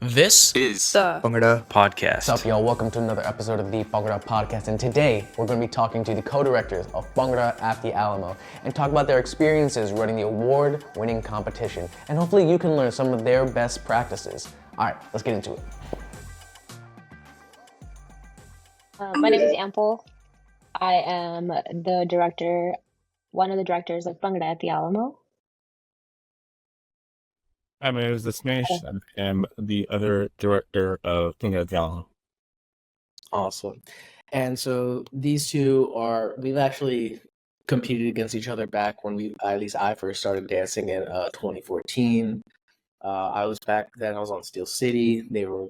This is the Bhangra podcast. What's up, y'all? Welcome to another episode of the Bhangra podcast. And today, we're going to be talking to the co-directors of Bhangra at the Alamo and talk about their experiences running the award-winning competition. And hopefully you can learn some of their best practices. All right, let's get into it. My name is Ample. I am the director, one of the directors of Bhangra at the Alamo. Hi, my name is Smash. I am the other director of Bhangra at the Alamo. Awesome. And so these two we've actually competed against each other back when at least I first started dancing in 2014. I was back then, I was on Steel City. They were,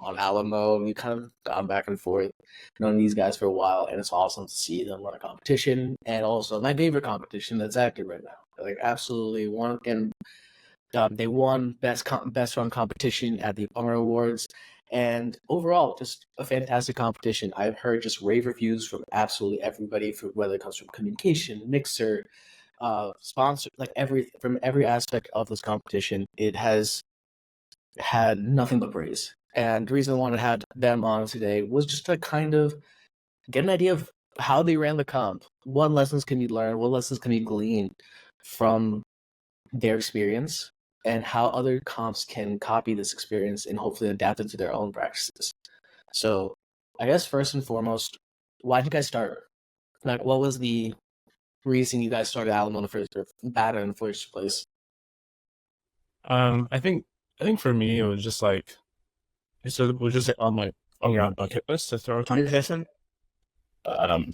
on Alamo. We kind of gone back and forth, known these guys for a while, and it's awesome to see them run a competition. And also my favorite competition that's active right now. Like absolutely one, and they won best run competition at the Bhangra Awards, and overall, just a fantastic competition. I've heard just rave reviews from absolutely everybody, whether it comes from communication, mixer, sponsor, from every aspect of this competition. It has had nothing but praise. And the reason I wanted to have them on today was just to kind of get an idea of how they ran the comp. What lessons can you learn? What lessons can you glean from their experience? And how other comps can copy this experience and hopefully adapt it to their own practices. So I guess first and foremost, why did you guys start? Like, what was the reason you guys started Alamo in the first place? I think for me, it was just it was just on my bucket list to throw a competition.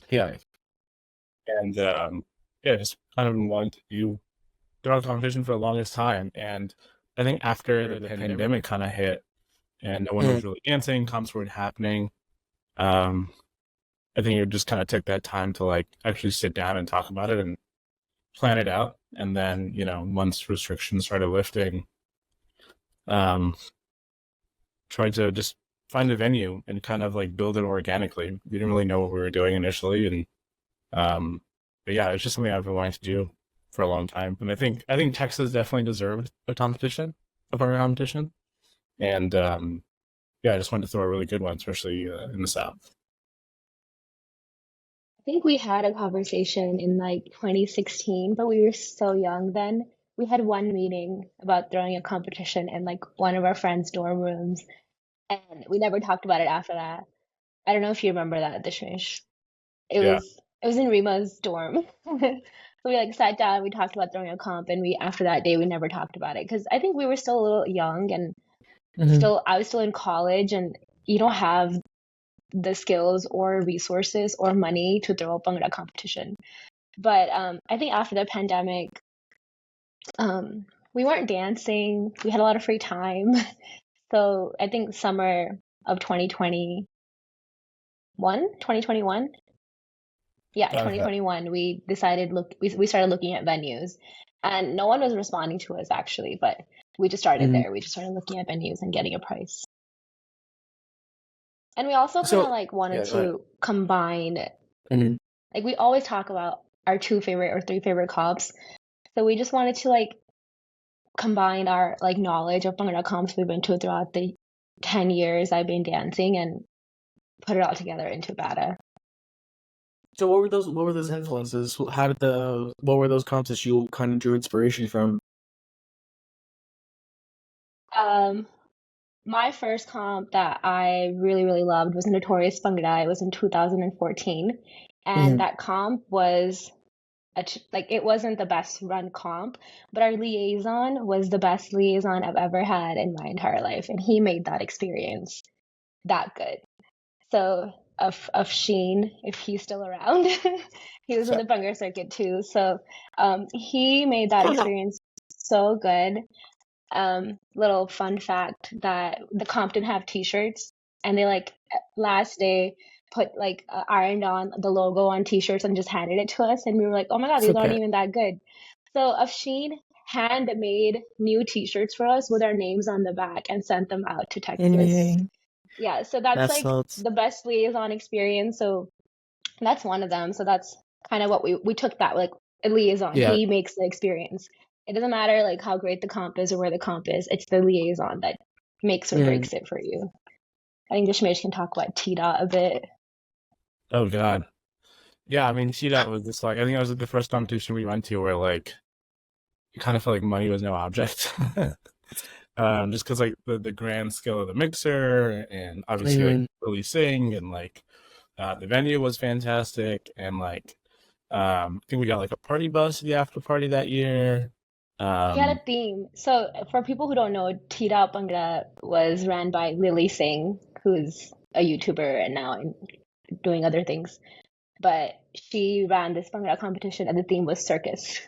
Yeah. And just kind of wanted to throw a competition for the longest time. And I think after the pandemic kind of hit and no one was really dancing, comps weren't happening, I think it just kind of took that time to actually sit down and talk about it and plan it out. And then, once restrictions started lifting, tried to just find a venue and kind of build it organically. We didn't really know what we were doing initially. And, but yeah, it's just something I've been wanting to do for a long time. And I think Texas definitely deserved a competition. And, I just wanted to throw a really good one, especially in the South. I think we had a conversation in 2016, but we were so young then. We had one meeting about throwing a competition in one of our friends' dorm rooms, and we never talked about it after that. I don't know if you remember that, Dishmish. It was in Rima's dorm. So we sat down, we talked about throwing a comp, and after that day we never talked about it because I think we were still a little young and I was still in college, and you don't have the skills or resources or money to throw a Bhangra competition. But I think after the pandemic, we weren't dancing. We had a lot of free time. So I think summer of 2021. Yeah, 2021, we decided, we started looking at venues, and no one was responding to us actually, but we just started there. We just started looking at venues and getting a price. And we also kind of wanted to combine, we always talk about our 2 favorite or 3 favorite comps. So we just wanted to combine our knowledge of Bhangra comps we've been to throughout the 10 years I've been dancing and put it all together into BADA. So what were those influences? What were those comps that you kind of drew inspiration from? My first comp that I really, really loved was Notorious Bhangra. It was in 2014. And that comp was, it wasn't the best run comp, but our liaison was the best liaison I've ever had in my entire life. And he made that experience that good. So of Sheen, if he's still around, he was in the Bhangra circuit too. So he made that experience so good. Little fun fact that the comp didn't have t-shirts, and they last day put ironed on the logo on t-shirts and just handed it to us, and we were like, oh my god, these aren't even that good. So Afshin handmade new t-shirts for us with our names on the back and sent them out to Texas. Yeah, so that's the best liaison experience. So that's one of them. So that's kind of what we took that, a liaison. Yeah. He makes the experience. It doesn't matter how great the comp is or where the comp is. It's the liaison that makes or breaks it for you. I think Dishmesh can talk about T-Dot a bit. Oh God. Yeah, I mean, see, that was just like, I think that was like the first competition we went to where like you kind of felt like money was no object. Just because like the grand scale of the mixer and obviously like releasing and like the venue was fantastic and like I think we got like a party bus to the after party that year. He had a theme. So for people who don't know, T-Dot Bhangra was ran by Lily Singh, who's a YouTuber and now doing other things. But she ran this Bhangra competition and the theme was circus.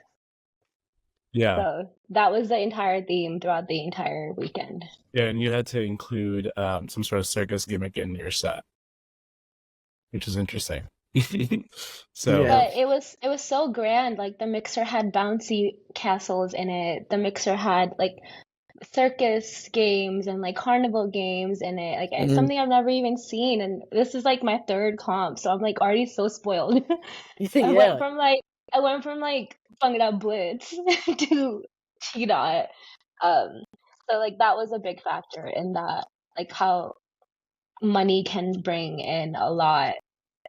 Yeah. So that was the entire theme throughout the entire weekend. Yeah, and you had to include some sort of circus gimmick in your set, which is interesting. So, but it was so grand. Like the mixer had bouncy castles in it. The mixer had like circus games and like carnival games in it. Like it's something I've never even seen. And this is like my third comp, so I'm like already so spoiled. I went from like Bhangra Blitz to T-Dot. So like that was a big factor in that, like how money can bring in a lot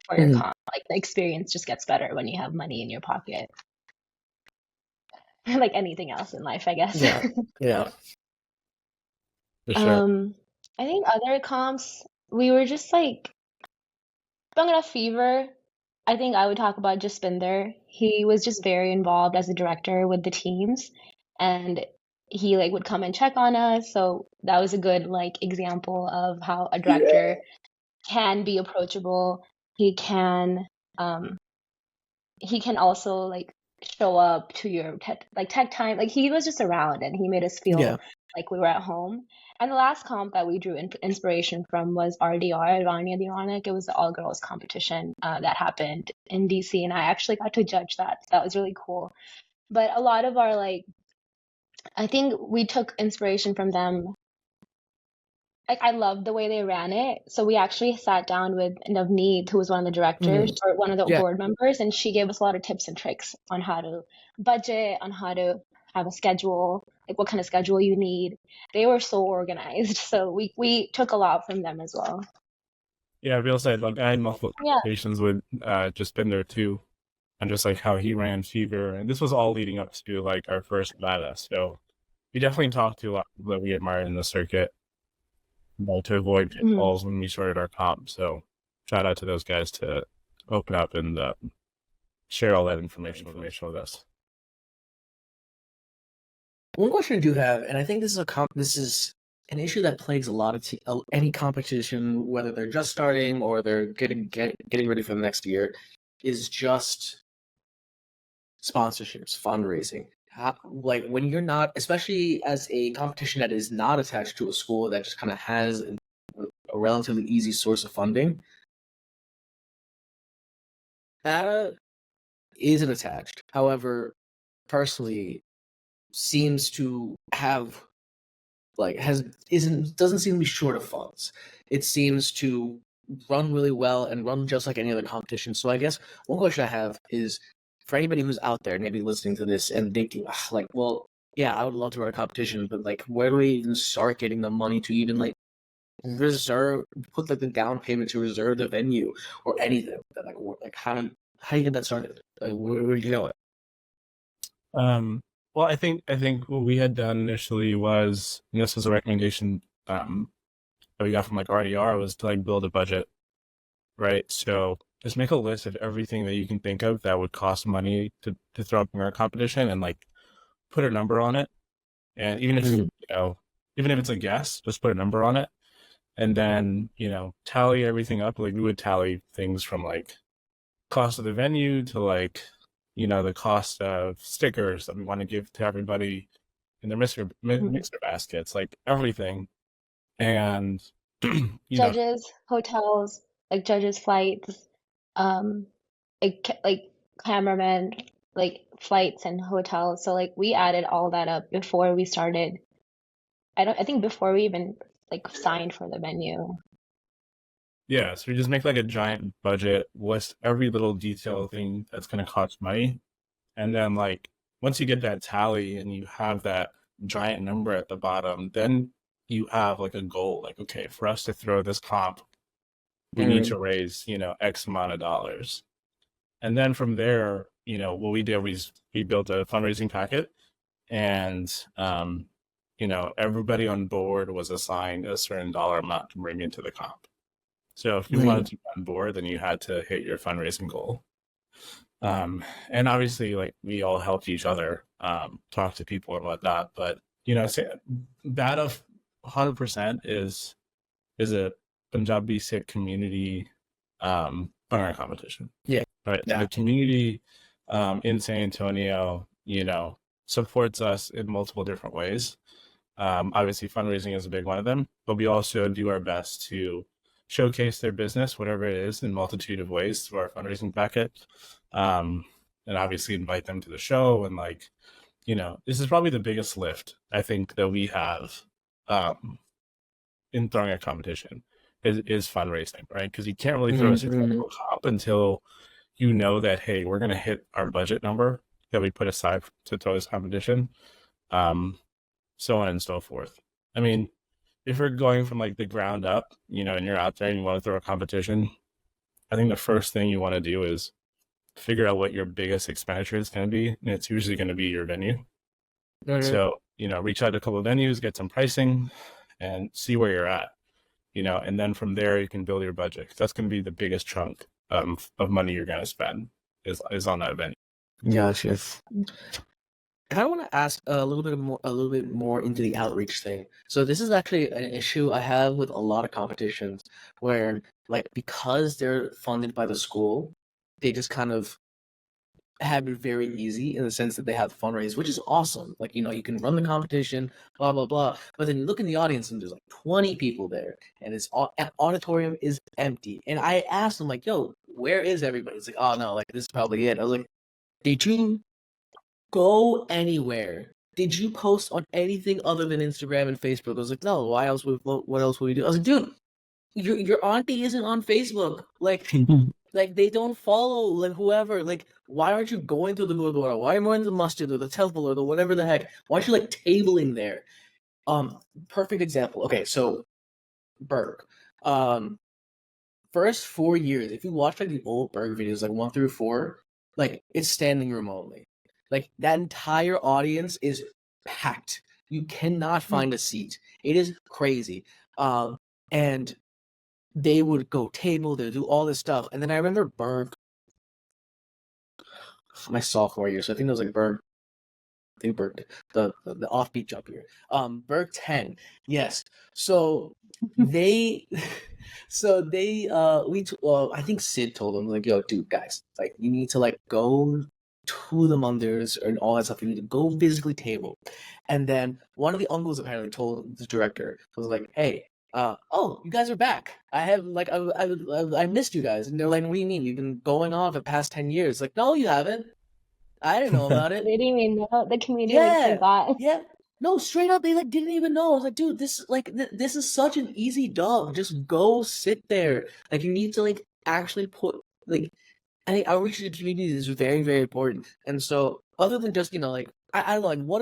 for your comp. Like the experience just gets better when you have money in your pocket. Like anything else in life, I guess. Yeah. for sure. I think other comps, we were just like Bhangra Fever. I think I would talk about Jaspinder. He was just very involved as a director with the teams, and he like would come and check on us. So that was a good like example of how a director can be approachable. He can also like show up to your tech time. Like he was just around and he made us feel like we were at home. And the last comp that we drew inspiration from was RDR, Rania the Ironic. It was the all girls competition that happened in DC, and I actually got to judge that. That was really cool. But a lot of our like, I think we took inspiration from them. Like I loved the way they ran it. So we actually sat down with Navneet, who was one of the directors or one of the board members, and she gave us a lot of tips and tricks on how to budget, on how to have a schedule, like what kind of schedule you need. They were so organized. So we took a lot from them as well. Yeah, real said, like I had multiple conversations with Jaspinder too, and just like how he ran Fever, and this was all leading up to like our first beta. So we definitely talked to a lot of people that we admired in the circuit, to avoid pitfalls when we started our comp. So shout out to those guys to open up and share all that information with us. One question I do have, and I think this is an issue that plagues a lot of any competition, whether they're just starting or they're getting ready for the next year, is just sponsorships, fundraising. Like when you're not, especially as a competition that is not attached to a school that just kind of has a relatively easy source of funding, that isn't attached. However, personally, seems to have doesn't seem to be short of funds. It seems to run really well and run just like any other competition. So I guess one question I have is, for anybody who's out there maybe listening to this and thinking like, well, yeah, I would love to run a competition, but like where do we even start getting the money to even like put like the down payment to reserve the venue or anything? Like how do you get that started? Like, where do you know it? Well, I think what we had done initially was, and this was a recommendation that we got from like RDR, was to like build a budget, right? So just make a list of everything that you can think of that would cost money to throw up in our competition, and like put a number on it. And even if even if it's a guess, just put a number on it, and then tally everything up. Like we would tally things from like cost of the venue to like the cost of stickers that we want to give to everybody in their mixer baskets, like everything. And judges, hotels, like judges' flights, like cameramen, like flights and hotels. So like we added all that up before we started. I think before we even like signed for the venue. Yeah, so we just make like a giant budget, list every little detail thing that's going to cost money. And then like, once you get that tally and you have that giant number at the bottom, then you have like a goal, like, okay, for us to throw this comp, we need Mhm. to raise, X amount of dollars. And then from there, what we did was we built a fundraising packet, and everybody on board was assigned a certain dollar amount to bring into the comp. So if you wanted Right. to be on board, then you had to hit your fundraising goal. And obviously, like, we all helped each other, talk to people and whatnot. But say, that of 100% is a Punjabi Sikh community Bhangra competition. Yeah. Right. Yeah. The community in San Antonio, supports us in multiple different ways. Obviously, fundraising is a big one of them, but we also do our best to showcase their business, whatever it is, in a multitude of ways through our fundraising packet. And obviously invite them to the show. And, like, this is probably the biggest lift I think that we have in throwing a competition is fundraising, right? Because you can't really throw a Mhm. successful comp until you know that, hey, we're going to hit our budget number that we put aside to throw this competition, so on and so forth. I mean, if you're going from like the ground up, and you're out there and you want to throw a competition, I think the first thing you want to do is figure out what your biggest expenditure is going to be, and it's usually going to be your venue. Mhm. So, reach out to a couple of venues, get some pricing, and see where you're at, and then from there you can build your budget. That's going to be the biggest chunk of money you're going to spend is on that venue. Gotcha. I kind of want to ask a little bit more into the outreach thing. So this is actually an issue I have with a lot of competitions where, like, because they're funded by the school, they just kind of have it very easy in the sense that they have fundraise, which is awesome. Like, you can run the competition, blah blah blah. But then you look in the audience and there's like 20 people there, and auditorium is empty. And I asked them like, "Yo, where is everybody?" It's like, "Oh no, like this is probably it." I was like, "Did you go anywhere? Did you post on anything other than Instagram and Facebook?" I was like, "No. Why else would what else would we do?" I was like, "Dude, your auntie isn't on Facebook. Like they don't follow like whoever. Like, why aren't you going to the Gurdwara? Why am I in the masjid or the temple or the whatever the heck? Why aren't you like tabling there?" Perfect example. Okay, so Berg. First 4 years, if you watch like the old Berg videos, like 1 through 4, like it's standing room only. Like that entire audience is packed. You cannot find a seat. It is crazy. And they would go table, they would do all this stuff. And then I remember Berg, my sophomore year, so I think it was like Berg. I think Berg, the offbeat jump here. Berg 10, yes. So they, well, I think Sid told them like, "Yo, dude, guys, like you need to like go to the Munders and all that stuff. You need to go physically table." And then one of the uncles apparently told the director, was like, "Hey, oh, you guys are back. I have like I missed you guys." And they're like, "What do you mean? You've been going on for the past 10 years?" Like, "No, you haven't. I didn't know about it." They didn't even know. The community like Yeah, forgot. yeah. No, straight up, they like didn't even know. I was like, "Dude, this is such an easy dub. Just go sit there. Like, you need to like actually put like I think outreach to the community is very, very important." And so, other than just like I don't know, like what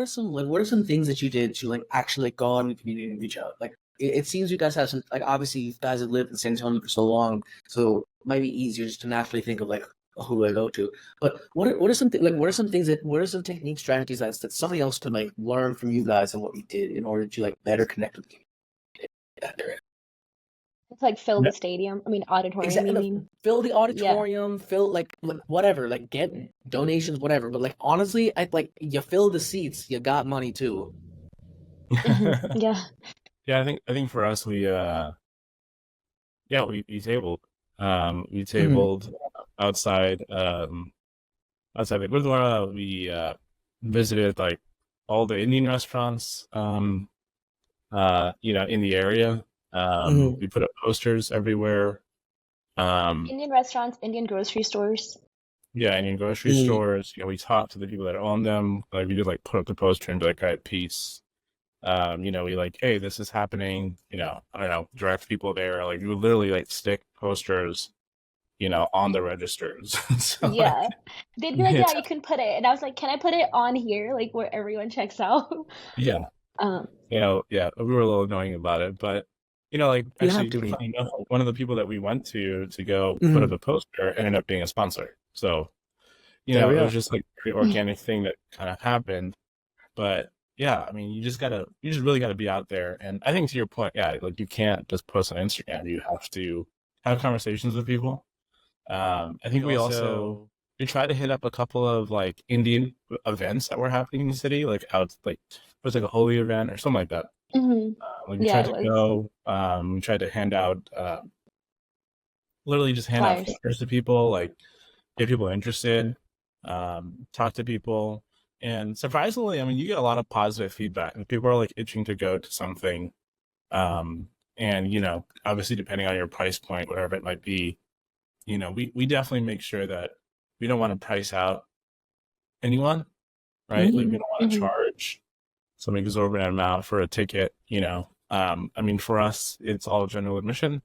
are some things that you did to like actually like go out in the community and reach out? Like, it seems you guys have some like obviously you guys have lived in San Antonio for so long, so it might be easier just to naturally think of like who do I go to. But what are some technique strategies that somebody else could like learn from you guys and what you did in order to like better connect with the community? It's like fill Yeah. the stadium. I mean auditorium, you Exactly. mean? Fill the Yeah. auditorium, fill like whatever, like get donations, whatever. But like honestly, I like you fill the seats, you got money too. Yeah. Yeah, I think for us, we tabled. We Mhm. tabled outside outside the Gurdwara. We visited like all the Indian restaurants in the area. Mhm. We put up posters everywhere. Um, Indian restaurants, Indian grocery stores. yeah, Indian grocery Mhm. stores. We talked to the people that own them. Like, we did like put up the poster and be like, "All right, peace." We like, "Hey, this is happening." I don't know, direct people there. Like, we would literally like stick posters, on the registers. So Yeah. like, They'd be like, yeah, "Yeah, you can put it." And I was like, "Can I put it on here, like where everyone checks out?" yeah. You know, yeah, we were a little annoying about it, but you know, like You have actually, to be. funny enough, one of the people that we went to go put up Mhm. a poster ended up being a sponsor. So you There know, we it was are. just like a pretty organic thing that kind of happened. But yeah, I mean, you just really gotta be out there. And I think to your point, yeah, like you can't just post on Instagram. You have to have conversations with people. I think we tried to hit up a couple of like Indian events that were happening in the city, like out like it was like a holy event or something like that. Hmm. Like we Yeah, tried it to was go. We tried to hand out, literally just hand out flyers. flyers to people, like get people interested, talk to people, and surprisingly, I mean, you get a lot of positive feedback. And people are like itching to go to something, and you know, obviously, depending on your price point, whatever it might be, you know, we definitely make sure that we don't want to price out anyone, right? Like we Mhm. don't want to Hmm. charge some exorbitant amount for a ticket, you know. I mean, for us, it's all general admission.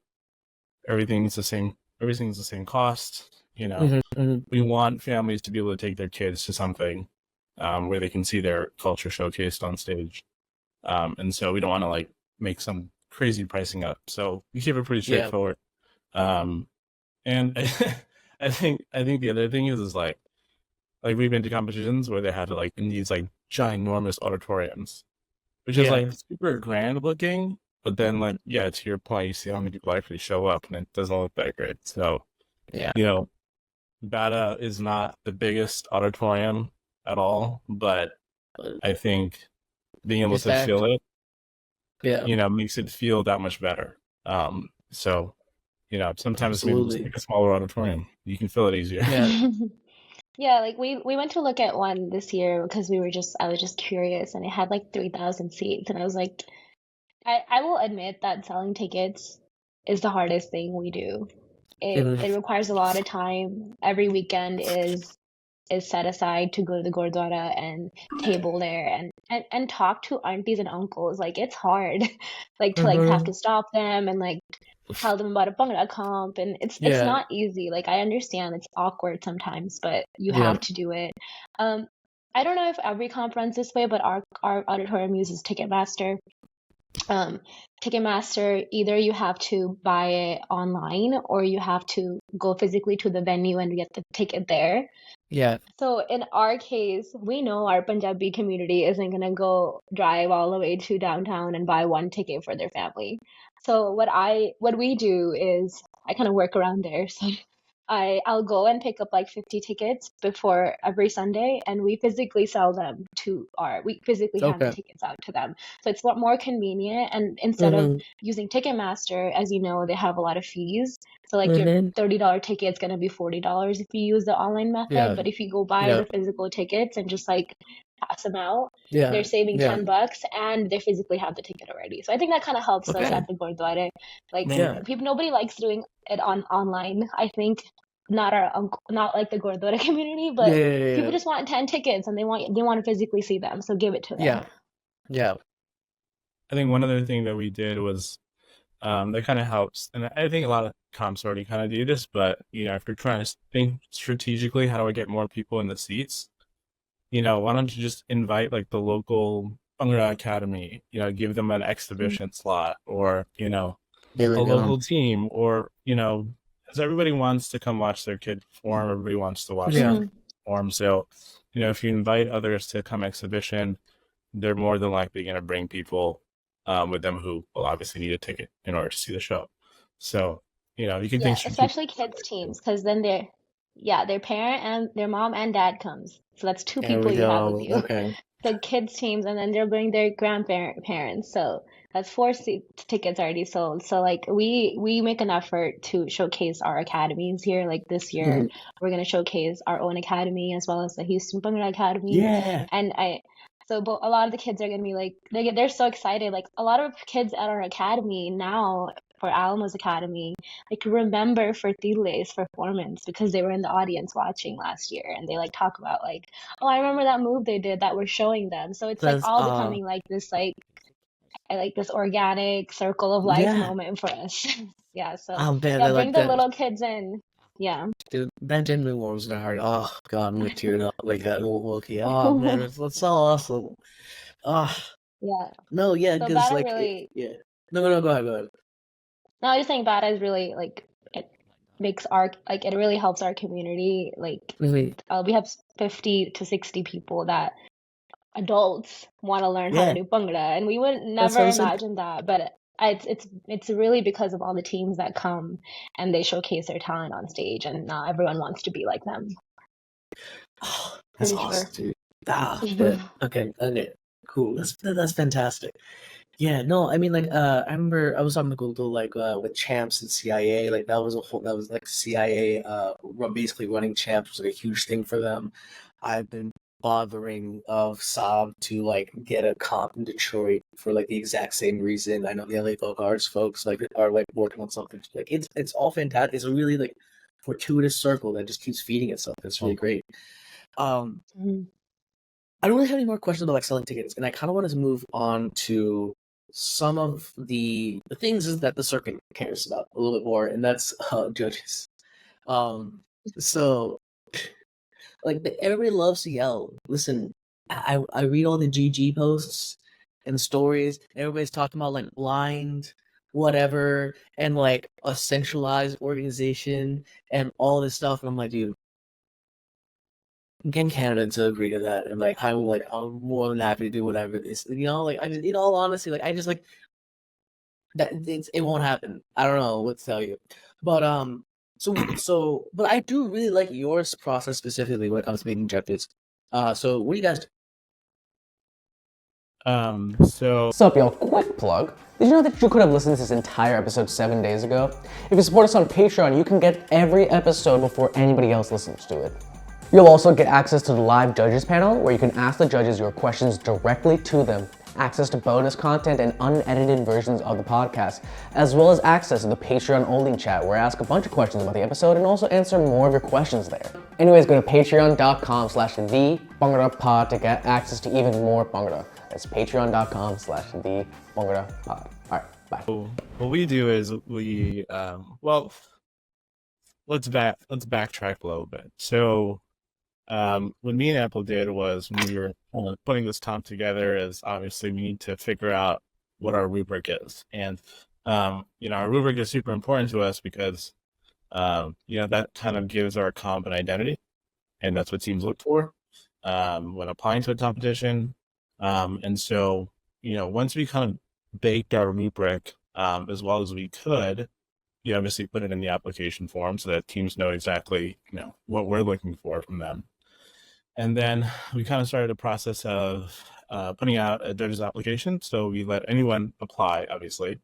Everything's the same. Everything's the same cost. You know, Mhm. Mhm. we want families to be able to take their kids to something where they can see their culture showcased on stage. And so we don't want to like make some crazy pricing up. So we keep it pretty Yeah. straightforward. Um, and I think the other thing is like we've been to competitions where they have like in these like ginormous auditoriums, which is Yeah. like super grand looking. But then like yeah, to your point, you see how many people actually show up, and it doesn't look that great. So Yeah. you know, Bata is not the biggest auditorium at all, but I think being able It's to packed. fill it, Yeah. you know, makes it feel that much better. So you know, sometimes maybe just Absolutely. make a smaller auditorium. You can fill it easier. Yeah. Yeah, like we went to look at one this year because I was just curious, and it had like 3,000 seats, and I was like, I will admit that selling tickets is the hardest thing we do. Mhm. It requires a lot of time. Every weekend is set aside to go to the Gurdwara and table there and talk to aunties and uncles. Like it's hard, like to like have Mhm. to stop them and like tell them about a Bhangra comp, and it's Yeah. not easy. Like I understand it's awkward sometimes, but you Yeah. have to do it. Um, I don't know if every comp runs this way, but our auditorium uses Ticketmaster. um, Ticketmaster, either you have to buy it online or you have to go physically to the venue and get the ticket there. Yeah. So in our case, we know our Punjabi community isn't gonna go drive all the way to downtown and buy one ticket for their family. So what we do is I kind of work around there. So I'll go and pick up like 50 tickets before every Sunday, and we physically hand the Okay. tickets out to them. So it's more convenient, and instead of Mhm. using Ticketmaster, as you know, they have a lot of fees. So like your Mhm. $30 ticket's gonna be $40 if you use the online method, Yeah. but if you go buy Yeah. the physical tickets and just like pass them out, they're Yeah. saving Yeah. $10 and they physically have the ticket already. So I think that kind of helps us Okay. at the Gurdwara. Like Yeah. people, nobody likes doing it on online. I think not like the Gurdwara community, Yeah. but Yeah. people Yeah. just want 10 tickets and they want to physically see them. So give it to them. Yeah. Yeah. I think one other thing that we did was that kind of helps, and I think a lot of comps already kind of do this. But you know, if you're trying to think strategically, how do I get more people in the seats? You know, why don't you just invite like the local Bhangra Academy? You know, give them an exhibition slot, or you know, There a we go. local team, or you know, because everybody wants to come watch their kid perform. Everybody wants to watch their Yeah. Hmm. kid perform. So, you know, if you invite others to come exhibition, they're more than likely going to bring people with them who will obviously need a ticket in order to see the show. So, you know, you can think Yeah, strategically. especially kids teams, because then yeah, their parent and their mom and dad comes. So that's two There people we you have with go. you. Okay. The kids teams, and then they'll bring their grandparents. So that's four tickets already sold. So like we make an effort to showcase our academies here. Like this year, Mhm. we're gonna showcase our own academy as well as the Houston Bhangra Academy. Yeah. And but a lot of the kids are gonna be like they're so excited. Like a lot of kids at our academy now for Alamo's academy like remember Fertile's performance because they were in the audience watching last year, and they like talk about like, oh, I remember that move they did that we're showing them. So it's like That's all becoming like this like this organic circle of life yeah. moment for us. Yeah, so Oh man, yeah, I bring like the that. little kids in. Yeah. Dude, that genuinely warms my heart. Oh god, I'm gonna tear it up like that. Okay. Oh man, that's so awesome. Oh, Yeah. No, yeah, So because Bada like, really, yeah. No, go ahead, go ahead. no, I was saying Bada is really like it makes our like it really helps our community. Like Mhm. we have 50 to 60 people that adults want to learn how to Yeah, do Bhangra, and we would that's never what I'm saying. imagine that. But it's really because of all the teams that come and they showcase their talent on stage, and now everyone wants to be like them. Oh, that's Pretty awesome, sure. dude. Shit. Okay, cool. That's fantastic. Yeah, no, I mean, like, I remember I was on the Google, like, with Champs and CIA, like, that was like CIA, basically running Champs was like a huge thing for them. I've been bothering of Saab to like get a comp in Detroit for like the exact same reason. I know the LA Arts folks like are like working on something. Like, it's all fantastic. It's a really like fortuitous circle that just keeps feeding itself. It's really great. Um, Mhm. I don't really have any more questions about like selling tickets, and I kind of wanted to move on to some of the things that the circuit cares about a little bit more, and that's judges. Um, so like everybody loves to yell. Listen, I read all the GG posts and stories. Everybody's talking about like blind, whatever, and like a centralized organization and all this stuff, and I'm like, dude, getting Canada to agree to that, and I'm more than happy to do whatever it is. Like I just, in all honesty, like I just like that it won't happen. I don't know what to tell you, but but I do really like your process specifically when it comes to making judges. So what do you guys do? So What's up, y'all? Quick plug. Did you know that you could have listened to this entire episode 7 days ago? If you support us on Patreon, you can get every episode before anybody else listens to it. You'll also get access to the live judges panel, where you can ask the judges your questions directly to them, access to bonus content and unedited versions of the podcast, as well as access to the Patreon-only chat, where I ask a bunch of questions about the episode and also answer more of your questions there. Anyways, go to patreon.com/thebhangrapod to get access to even more Bhangra. That's patreon.com/thebhangrapod. All right, bye. what we do is let's backtrack a little bit. So what me and Apple did was when we were putting this top together is obviously we need to figure out what our rubric is. And, our rubric is super important to us because, that kind of gives our comp an identity. And that's what teams look for when applying to a competition. And so, once we kind of baked our rubric as well as we could, you obviously put it in the application form so that teams know exactly, what we're looking for from them. And then we kind of started a process of putting out a judge's application. So we let anyone apply, obviously.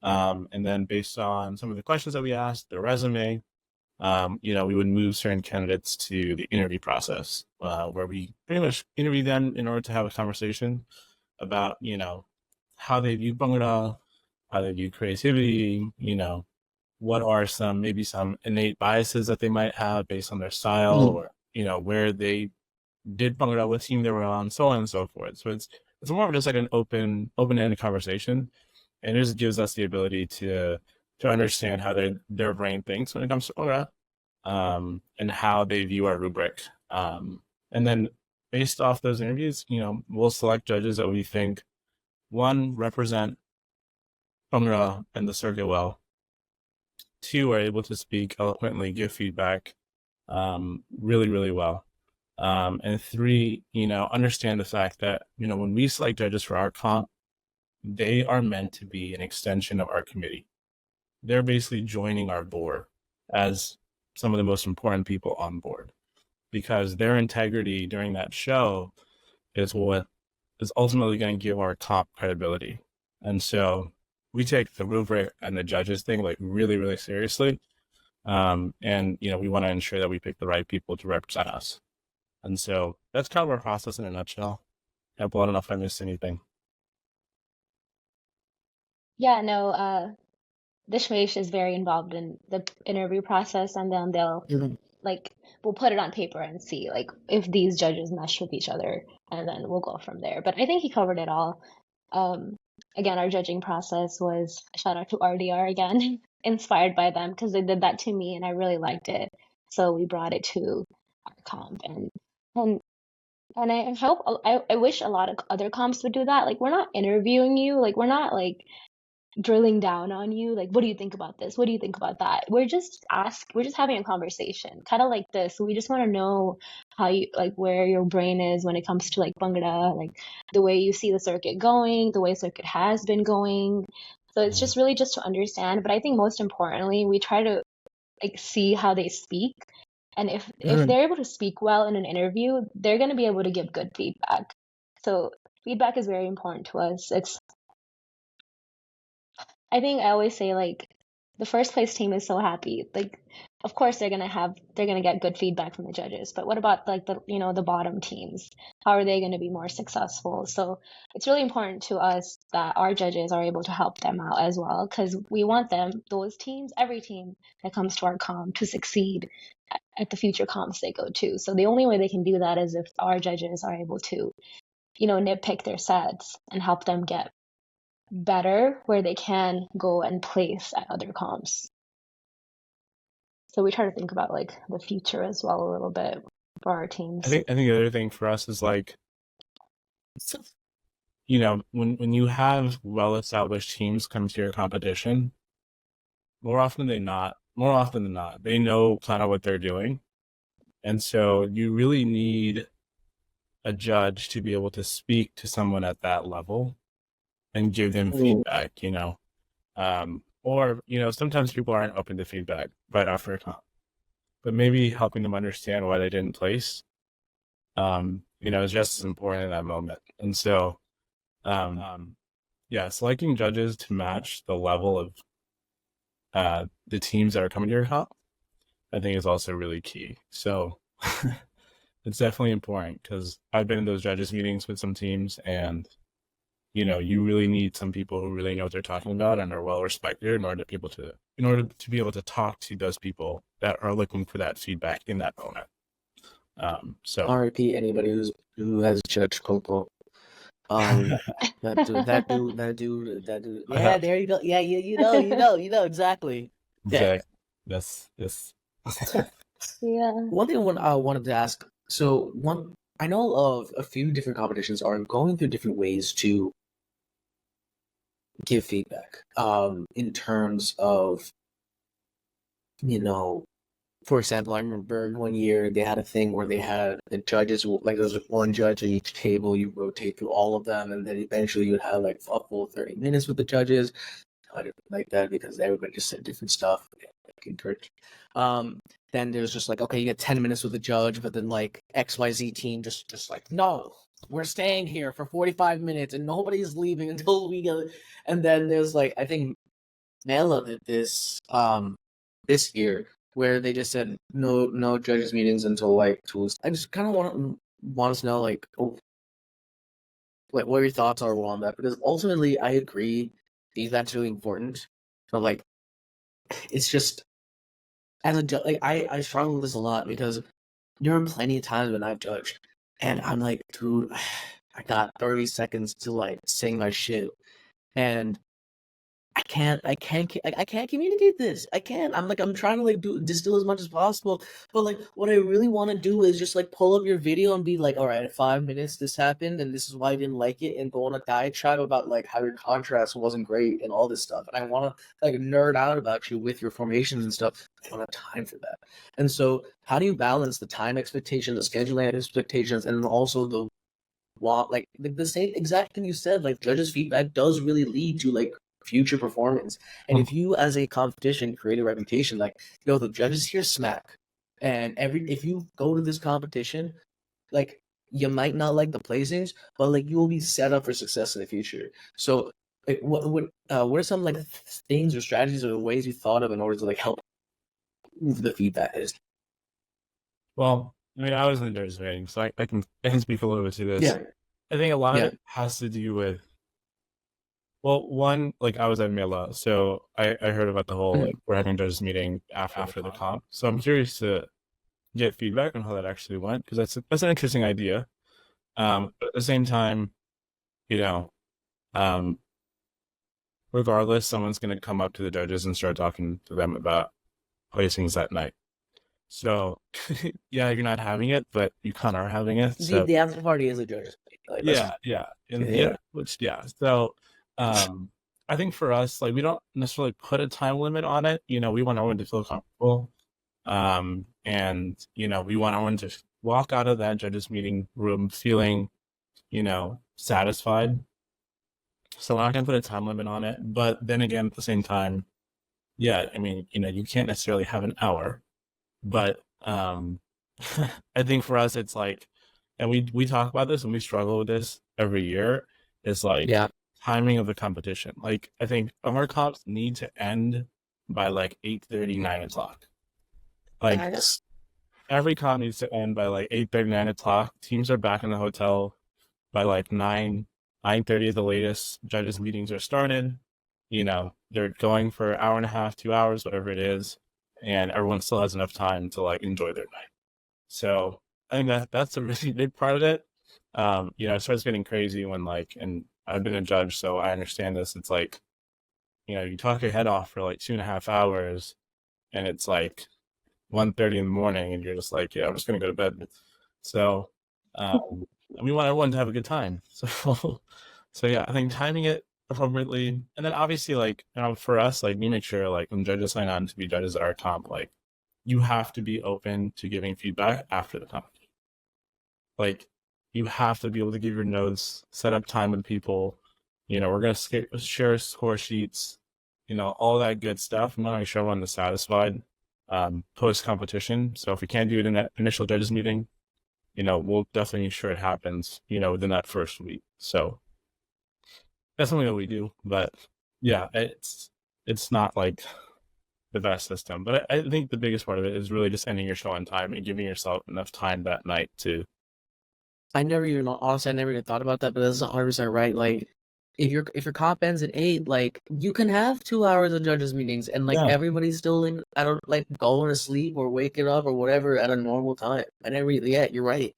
And then based on some of the questions that we asked, their resume, we would move certain candidates to the interview process, where we pretty much interview them in order to have a conversation about, how they view Bhangra, how they view creativity, what are maybe some innate biases that they might have based on their style or, where they did Bhangra, what team they were on, so on and so forth. So it's more of just like an open-ended conversation, and it just gives us the ability to understand how their brain thinks when it comes to Bhangra, and how they view our rubric. And then based off those interviews, we'll select judges that we think, one, represent Bhangra and the circuit well, two, are able to speak eloquently, give feedback really, really well. And three, understand the fact that, when we select judges for our comp, they are meant to be an extension of our committee. They're basically joining our board as some of the most important people on board, because their integrity during that show is what is ultimately going to give our comp credibility. And so we take the rubric and the judges thing like really, really seriously. And, we want to ensure that we pick the right people to represent us. And so that's kind of our process in a nutshell. Apple, I don't know if I missed anything. Yeah, no, Dishmesh is very involved in the interview process, and then they'll like we'll put it on paper and see like if these judges mesh with each other, and then we'll go from there. But I think he covered it all. Um, Again, our judging process was shout out to RDR again, inspired by them because they did that to me, and I really liked it. So we brought it to our comp, and And I hope, I wish a lot of other comps would do that. Like, we're not interviewing you, like, we're not like drilling down on you, like, what do you think about this? What do you think about that? We're just having a conversation, kind of like this. We just want to know how you, like, where your brain is when it comes to like Bhangra, like the way you see the circuit going, the way circuit has been going. So it's just really just to understand. But I think most importantly, we try to like see how they speak. And if Mhm. they're able to speak well in an interview, they're going to be able to give good feedback. So feedback is very important to us. I think I always say like the first place team is so happy. Like of course they're gonna get good feedback from the judges, but what about like the the bottom teams? How are they gonna be more successful? So it's really important to us that our judges are able to help them out as well because we want those teams, every team that comes to our comp to succeed at the future comps they go to. So the only way they can do that is if our judges are able to, nitpick their sets and help them get better where they can go and place at other comps. So we try to think about like the future as well a little bit for our I teams. think the other thing for us is like, when you have well-established teams come to your competition, more often than not, they know kind of what they're doing. And so you really need a judge to be able to speak to someone at that level and give them Mm. feedback. Or, sometimes people aren't open to feedback right after a comp, but maybe helping them understand why they didn't place, is just as important in that moment. And so, yeah, selecting judges to match the level of the teams that are coming to your comp, I think is also really key. So it's definitely important because I've been in those judges meetings with some teams, and you really need some people who really know what they're talking about and are well respected in order to be able to talk to those people that are looking for that feedback in that moment. So RIP anybody who has judged Coco. That dude. Yeah, there you go. Yeah, you know exactly. Yeah. exactly, this. Yeah. One thing I wanted to ask. So I know of a few different competitions are going through different ways to give feedback. In terms of, you know, for example, I remember one year they had a thing where they had the judges, like there was like one judge at each table. You rotate through all of them, and then eventually you'd have like a full 30 minutes with the judges. I didn't like that because everybody just said different stuff. Like encourage. Um, then there's just like, okay, you get 10 minutes with the judge, but then like XYZ team just like, no, we're staying here for 45 minutes and nobody's leaving until we go. And then there's like, I think Nella did this year where they just said no judges meetings until like Tuesday. I just kind of want us to know like, what your thoughts are on that, because ultimately I agree feedback's really important. But like, it's just as a judge, like I struggle with this a lot because there are plenty of times when I've judged and I'm like, dude, I got 30 seconds to like sing my shit, and I can't communicate this. I can't. I'm trying to like distill as much as possible. But like, what I really want to do is just like pull up your video and be like, all right, at 5 minutes, this happened, and this is why I didn't like it, and go on a diatribe about like how your contrast wasn't great and all this stuff. And I want to like nerd out about you with your formations and stuff. I don't have time for that. And so, how do you balance the time expectations, the scheduling expectations, and also the like the same exact thing you said, like judges' feedback does really lead to like future performance. And if you as a competition create a reputation like, the judges here smack, and if you go to this competition, like you might not like the placings, but like you will be set up for success in the future. So like, what are some like things or strategies or ways you thought of in order to like help improve the feedback is? Well, I mean, I was in the judges meeting, so I can speak a little bit to this. Yeah. I think a lot of Yeah. it has to do with, well, one, like I was at Mela, so I heard about the whole like we're having a judges meeting after the comp. So I'm curious to get feedback on how that actually went, because that's an interesting idea. But at the same time, you know, um, regardless, someone's going to come up to the judges and start talking to them about placings that night. So yeah, you're not having it, but you kind of are having it. So The after party is a judge's meeting. Like, and yeah. So um, I think for us, like we don't necessarily put a time limit on it. We want everyone to feel comfortable. And we want everyone to walk out of that judges meeting room feeling, satisfied. So we're not gonna put a time limit on it. But then again, at the same time, yeah, I mean, you can't necessarily have an hour. But I think for us it's like, and we talk about this and we struggle with this every year, is like Yeah. timing of the competition. Like I think our comps need to end by like 8:30, 9 o'clock. Like I guess. every comp needs to end by like 8:30, 9 o'clock. Teams are back in the hotel by like 9:30 at the latest. Judges meetings are started. They're going for an hour and a half, 2 hours, whatever it is, and everyone still has enough time to like enjoy their night. So I think that's a really big part of it. It starts getting crazy when like, and I've been a judge, so I understand this. It's like, you talk your head off for like 2.5 hours, and it's like 1:30 in the morning, and you're just like, yeah, I'm just gonna go to bed. So, and we want everyone to have a good time. So yeah, I think timing it appropriately, and then obviously like, for us, like we make sure like when judges sign on to be judges at our comp, like you have to be open to giving feedback after the comp. Like you have to be able to give your notes, set up time with people. We're gonna share score sheets, all that good stuff. I'm gonna make sure everyone is satisfied post competition. So if we can't do it in that initial judges meeting, we'll definitely ensure it happens, within that first week. So that's something that we do. But yeah, it's not like the best system. But I think the biggest part of it is really just ending your show on time and giving yourself enough time that night to. Honestly, I never even thought about that, but that's 100% right. Like, if your comp ends at 8, like you can have 2 hours of judges meetings, and like Yeah. everybody's still in, I don't like going to sleep or waking up or whatever at a normal time. You're right.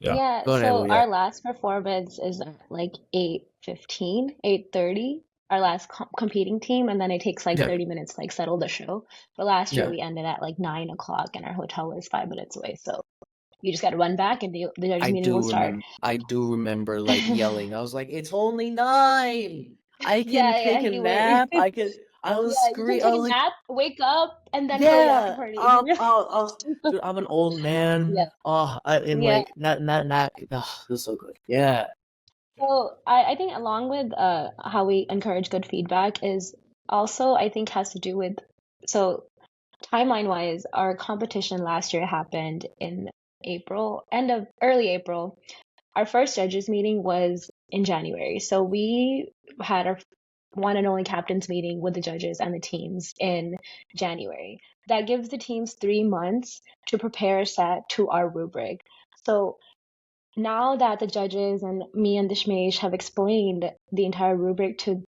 Yeah. Yeah, Go ahead, so Leah. our last performance is at like 8:15, 8:30, our last competing team, and then it takes like Yeah, 30 minutes to like settle the show. But last year yeah. we ended at like 9 o'clock and our hotel was 5 minutes away. So you just got to run back and the judges meeting will start. I do remember like yelling. I was like, "It's only 9. I can Yeah, take a you were. nap. I was Yeah, you can screaming. I take was a like, nap, wake up, and then go to the after yeah. party. Dude, I'm an old Yeah, man. And yeah. like not. This is so good. Yeah. So I think along with how we encourage good feedback is also I think has to do with so timeline wise, our competition last year happened in April, end of early April. Our first judges meeting was in January. So we had our one and only captains meeting with the judges and the teams in January. That gives the teams 3 months to prepare a set to our rubric. So now that the judges and me and Dishmesh have explained the entire rubric to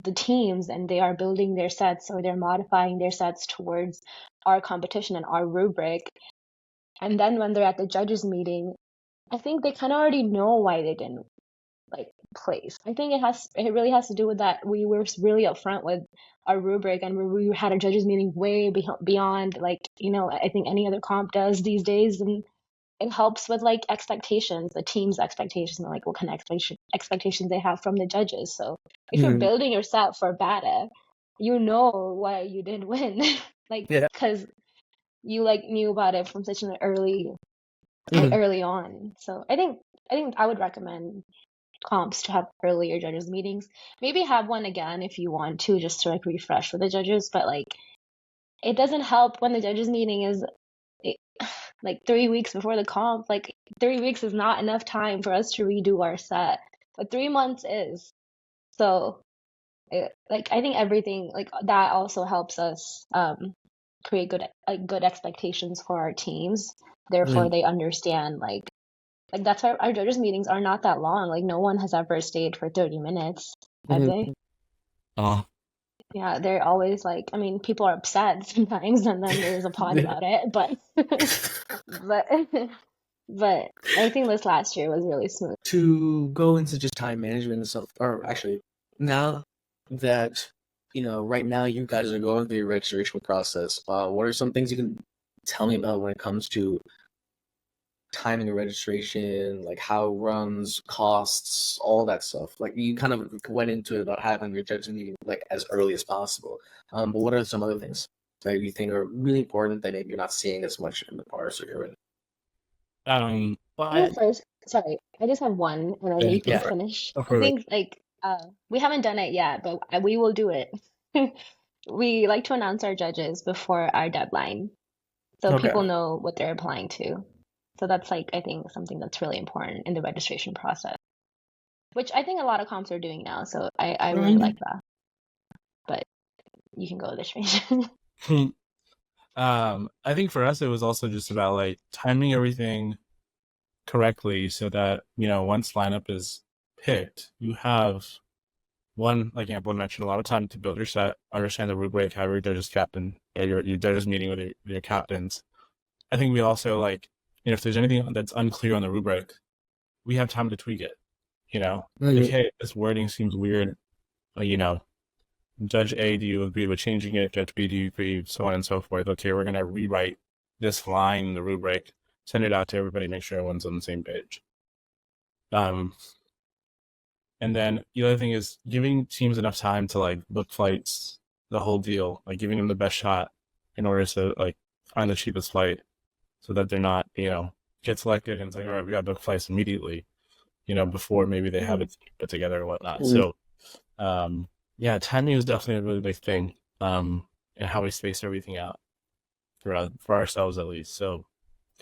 the teams and they are building their sets or they're modifying their sets towards our competition and our rubric, and then when they're at the judges meeting, I think they kind of already know why they didn't like place. I think it really has to do with that we were really upfront with our rubric and we had a judges meeting way beyond like I think any other comp does these days, and it helps with like expectations, the team's expectations, and like what kind of expectations they have from the judges. So if you're Mhm. building yourself for bata, you know why you didn't win, like Yeah. because you like knew about it from such an early Mhm. early on. So I think I would recommend comps to have earlier judges meetings. Maybe have one again if you want to, just to like refresh with the judges. But like it doesn't help when the judges meeting is like 3 weeks before the comp. Like 3 weeks is not enough time for us to redo our set, but 3 months is. So like I think everything like that also helps us create good expectations for our teams. Therefore, Mhm. they understand like that's why our judges meetings are not that long. Like no one has ever stayed for 30 minutes, have Mhm. they? Oh, Yeah, they're always like, I mean, people are upset sometimes, and then there's a pod about it, but but but I think this last year was really smooth. To go into just time management and stuff, or actually, now that right now you guys are going through your registration process, what are some things you can tell me about when it comes to timing of registration, like how it runs, costs, all that stuff. Like you kind of went into it about having your judging meeting like as early as possible. But what are some other things that you think are really important that maybe you're not seeing as much in the bar circuit? Well, I think first, sorry, I just have one, and I think you Yeah. finish. go I for it. think we haven't done it yet, but we will do it. We like to announce our judges before our deadline, so Okay. people know what they're applying to. So that's like I think something that's really important in the registration process, which I think a lot of comps are doing now. So I really like that. But you can go this way. I think for us, it was also just about like timing everything correctly so that, once lineup is picked, you have one, like Ample mentioned, a lot of time to build your set, understand the rubric, have your judges captain, or your judges meeting with your captains. I think we also like, if there's anything that's unclear on the rubric, we have time to tweak it. Like, hey, this wording seems weird. Judge A, do you agree with changing it? Judge B, do you agree? So on and so forth. Okay, we're gonna rewrite this line in the rubric, send it out to everybody, make sure everyone's on the same page. And then the other thing is giving teams enough time to like book flights, the whole deal, like giving them the best shot in order to like find the cheapest flight so that they're not, get selected and it's like, all right, we got to book flights immediately, before maybe they have it put together or whatnot. So, yeah, timing is definitely a really big thing, and how we space everything out for ourselves at least. So,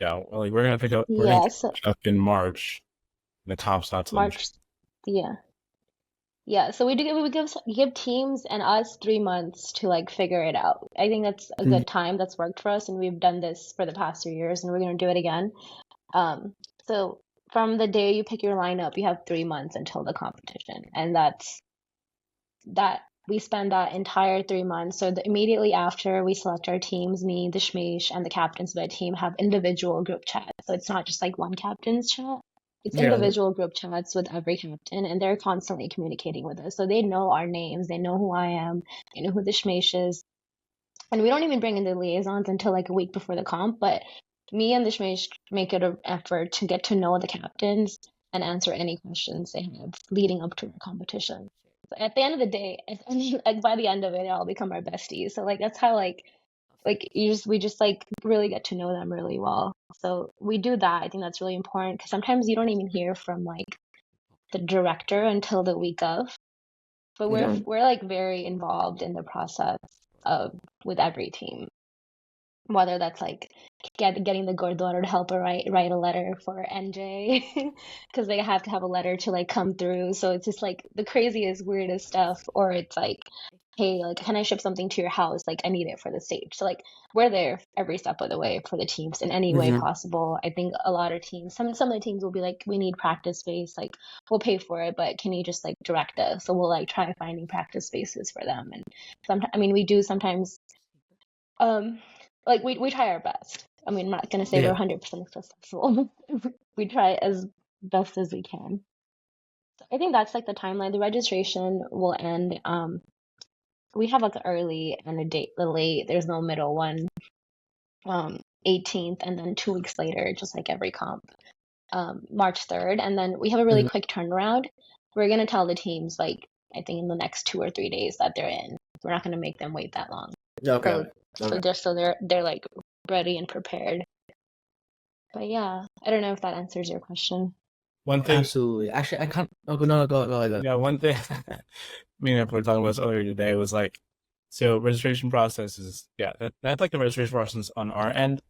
yeah, like we're gonna pick up in March. The comp's not till March, yeah. Yeah, so we give teams and us 3 months to like figure it out. I think that's a good time that's worked for us, and we've done this for the past 3 years, and we're gonna do it again. So from the day you pick your lineup, you have 3 months until the competition, and that we spend that entire 3 months. So immediately after we select our teams, me, the Shmeesh, and the captains of the team have individual group chats. So it's not just like one captain's chat. It's individual group chats with every captain, and they're constantly communicating with us. So they know our names, they know who I am, they know who the Shmeesh is. And we don't even bring in the liaisons until like a week before the comp, but me and the Shmeesh make it an effort to get to know the captains and answer any questions they have leading up to our competition. So at the end of the day, like by the end of it, they all become our besties. So like that's how we just like really get to know them really well. So we do that. I think that's really important because sometimes you don't even hear from like the director until the week of. But we're like very involved in the process of with every team, whether that's like getting the Gurdwara to help her write a letter for NJ because they have to have a letter to like come through. So it's just like the craziest, weirdest stuff. Or it's like, hey, like, can I ship something to your house? Like, I need it for the stage. So like, we're there every step of the way for the teams in any way possible. I think a lot of teams, some of the teams will be like, we need practice space. Like, we'll pay for it, but can you just like direct us? So we'll like try finding practice spaces for them. And sometimes, I mean, we do sometimes. Like we try our best. I mean, I'm not gonna say we're 100% successful. We try as best as we can. So I think that's like the timeline. The registration will end. We have like the early and the late. There's no middle one. 18th, and then 2 weeks later, just like every comp, March 3rd, and then we have a really quick turnaround. We're gonna tell the teams like I think in the next 2 or 3 days that they're in. We're not gonna make them wait that long. Okay. So they're like ready and prepared. But yeah, I don't know if that answers your question. One thing, Absolutely. Actually, I can't. Oh, no, go ahead. yeah, one thing. Me and Apple were talking about this earlier today was like, so registration process is that's like the registration process on our end,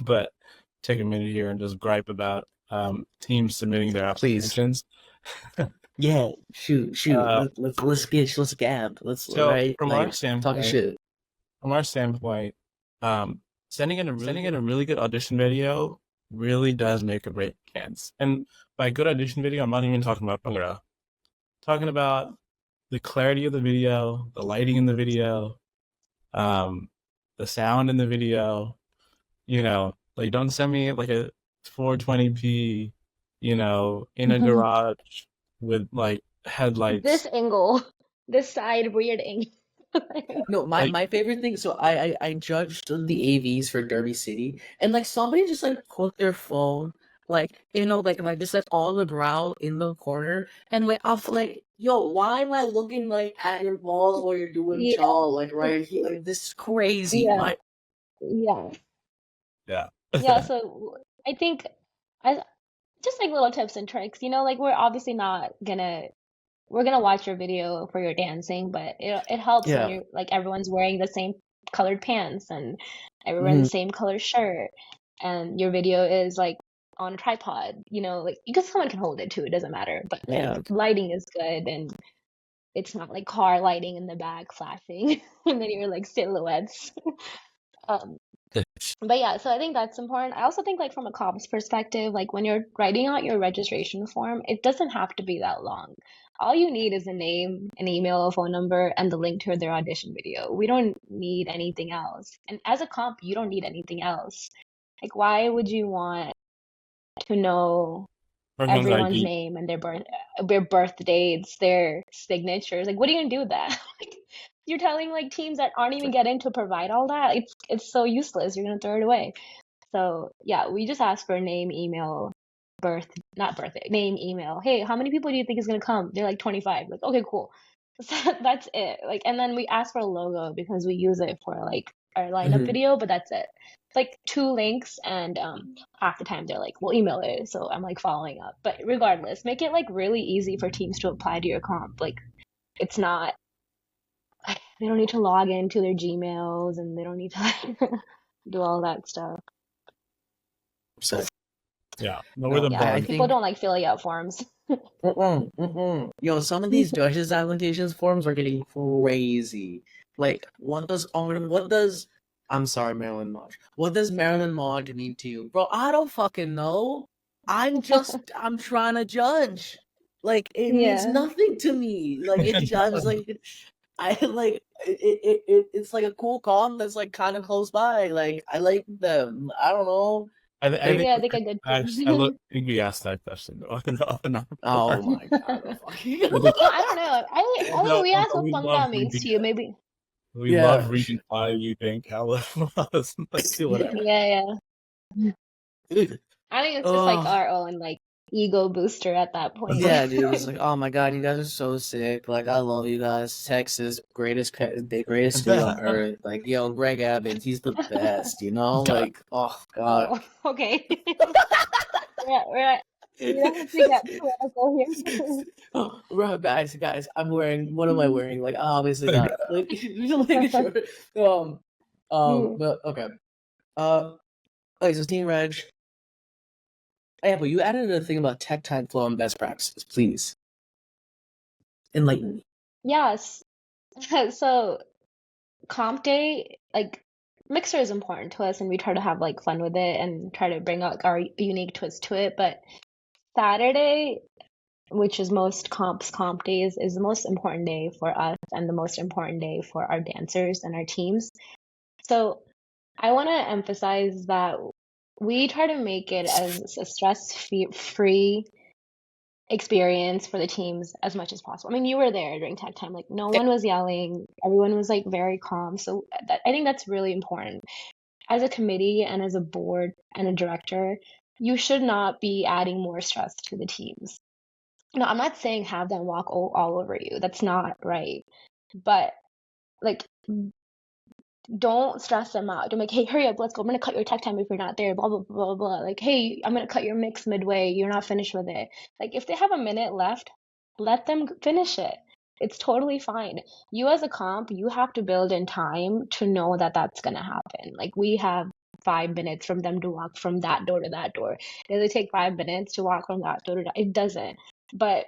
but take a minute here and just gripe about teams submitting their applications. Yeah, shoot. Let's gab. Let's So right. from Like, our standpoint, talking shit. Sending in a really good audition video really does make a great chance. And by good audition video, I'm not even talking about Bhangra. Talking about the clarity of the video, the lighting in the video, the sound in the video. Like don't send me like a 420p, in a garage with like headlights. This angle, this side weird angle. No, my favorite thing. So I judged the AVs for Derby City, and like somebody just like put their phone like just like on the ground in the corner, and like I was like, yo, why am I looking like at your balls while you're doing Yeah, chow like right here? Like, this is crazy. yeah, Why? yeah, Yeah. yeah. So I think I just like little tips and tricks. Like we're obviously not gonna we're gonna watch your video for your dancing, but it helps when Yeah. you're like everyone's wearing the same colored pants and everyone's Mhm. the same color shirt, and your video is like on a tripod. Like because someone can hold it too. It doesn't matter, but like Yeah. lighting is good and it's not like car lighting in the back flashing, and then you're like silhouettes. Um, but yeah, so I think that's important. I also think like from a comp's perspective, like when you're writing out your registration form, it doesn't have to be that long. All you need is a name, an email, a phone number, and the link to their audition video. We don't need anything else. And as a comp, you don't need anything else. Like, why would you want to know Everyone's everyone's ID. name and their birth dates, their signatures? Like, what are you gonna do with that? Like, you're telling like teams that aren't even getting to provide all that. It's so useless. You're gonna throw it away. So yeah, we just ask for name, email, not birthday, name, email. Hey, how many people do you think is gonna come? They're like 25. Like, okay, cool. So that's it. Like, and then we ask for a logo because we use it for like our lineup Mhm. video, but that's it. It's like 2 links, and half the time they're like, we'll email it. So I'm like following up. But regardless, make it like really easy for teams to apply to your comp. Like, it's not. They don't need to log into their Gmails, and they don't need to like, do all that stuff. So, Yeah. Lower no, the Yeah, I bar. people think don't like filling out forms. Yo, some of these judges' applications forms are getting crazy. Like, what does I'm sorry, Marilyn Monge. What does Marilyn Monge mean to you? Bro, I don't fucking know. I'm trying to judge. Like, it means Yeah. nothing to me. Like, I was like, I like it's like a cool calm that's like kind of close by. Like, I like them. I don't know. I Like, think Yeah, they get good I too. think we asked that question enough oh before. my God. Fucking I think No, I don't know. I think no, we asked what we love Bhangra means reading to you. it. Maybe. We yeah. love reading why you think. Let's do whatever. Yeah, yeah. Dude. I think it's just like Oh, our own like ego booster at that point. yeah, dude. It's like, oh my God, you guys are so sick. Like, I love you guys. Texas, the greatest state on earth. Like, yo, Greg Abbott, he's the best, you know? Like, oh God. Oh, okay. We don't have to get political here. Oh, right, guys, what am I wearing? Like, obviously not. Like, just making sure. But okay. Uh, okay, so Team Reg. Yeah, but you added a thing about tech time flow and best practices. Please enlighten me. Yes. So comp day, like mixer is important to us, and we try to have like fun with it and try to bring out our unique twist to it. But Saturday, which is most comp days, is the most important day for us and the most important day for our dancers and our teams. So I want to emphasize that we try to make it as a stress-free experience for the teams as much as possible. I mean, you were there during tech time. Like, no one was yelling. Everyone was like very calm. So I think that's really important. As a committee and as a board and a director, you should not be adding more stress to the teams. No, I'm not saying have them walk all over you. That's not right. But like, don't stress them out. Don't like, hey, hurry up, let's go. I'm gonna cut your tech time if you're not there. Blah blah blah blah. Like, hey, I'm gonna cut your mix midway. You're not finished with it. Like, if they have a minute left, let them finish it. It's totally fine. You as a comp, you have to build in time to know that that's gonna happen. Like, we have 5 minutes from them to walk from that door to that door. Does it take 5 minutes to walk from that door to that? It doesn't. But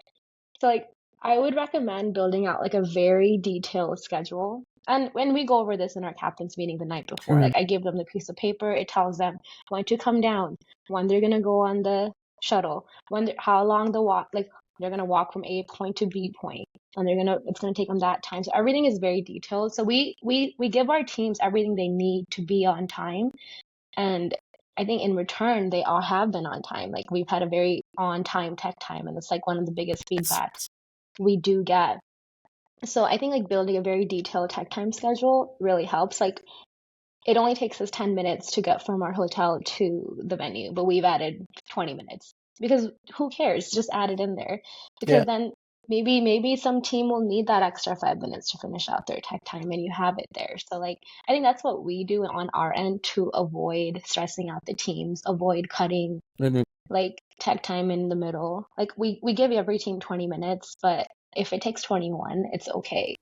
so like I would recommend building out like a very detailed schedule. And when we go over this in our captain's meeting the night before, Mhm. like I give them the piece of paper, it tells them when to come down, when they're gonna go on the shuttle, how long the walk, like they're gonna walk from A point to B point, and it's gonna take them that time. So everything is very detailed. So we give our teams everything they need to be on time, and I think in return they all have been on time. Like we've had a very on time tech time, and it's like one of the biggest feedbacks we do get. So I think like building a very detailed tech time schedule really helps. Like it only takes us 10 minutes to get from our hotel to the venue, but we've added 20 minutes because who cares? Just add it in there Yeah. because then maybe some team will need that extra 5 minutes to finish out their tech time and you have it there. So like I think that's what we do on our end to avoid stressing out the teams, avoid cutting Mhm. like tech time in the middle. Like we give every team 20 minutes, but if it takes 21, it's okay.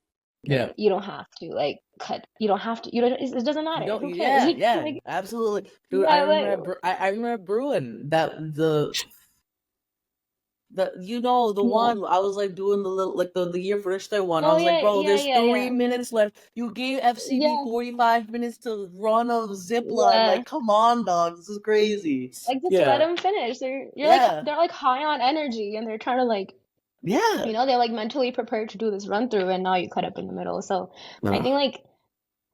Yeah. You don't have to like cut. You don't have to. You don't. It doesn't You matter. don't. Who cares? Yeah. Like Absolutely, dude. I yeah, like remember. I remember Bruin that the the yeah. one I was like doing the little like the year for their one. I Oh was like, yeah, bro, yeah, there's yeah, 3 minutes left. You gave FCB yeah, 45 minutes to run a zip line. yeah. Like, come on, dog. This is crazy. Like just let Yeah. them finish. You're like Yeah. they're like high on energy and they're trying to like Yeah. they're like mentally prepared to do this run through and now you cut up in the middle. So I No. think like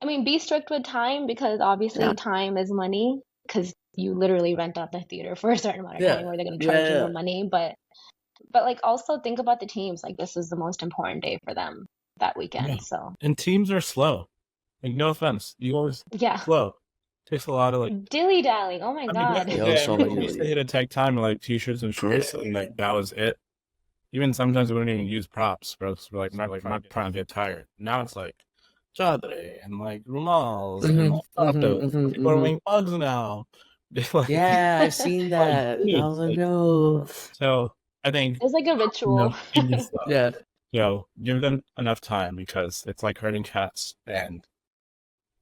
I mean be strict with time because Yeah. obviously time is money because you literally rent out the theater for a certain amount of time Yeah. where they're gonna charge you Yeah. more money. But like also think about the teams. Like this is the most important day for them that Yeah. weekend. So And teams are slow. Like, no offense, you always yeah. slow. Takes a lot of like. Dilly dallying. Oh my I mean, back God. in the Yo, day, so much everyone used to really. hit a tech time like t-shirts and shorts, and like that was it. Even sometimes we wouldn't even use props, bro. We're not trying to get tired. Now it's like Chadre and like Rumals and people are Mm-hmm. wearing bugs now. Like, Yeah, I've seen like, that. I dude, was like, like, no. so I think, It's like a ritual. teams, Yeah. give them enough time because it's like herding cats, and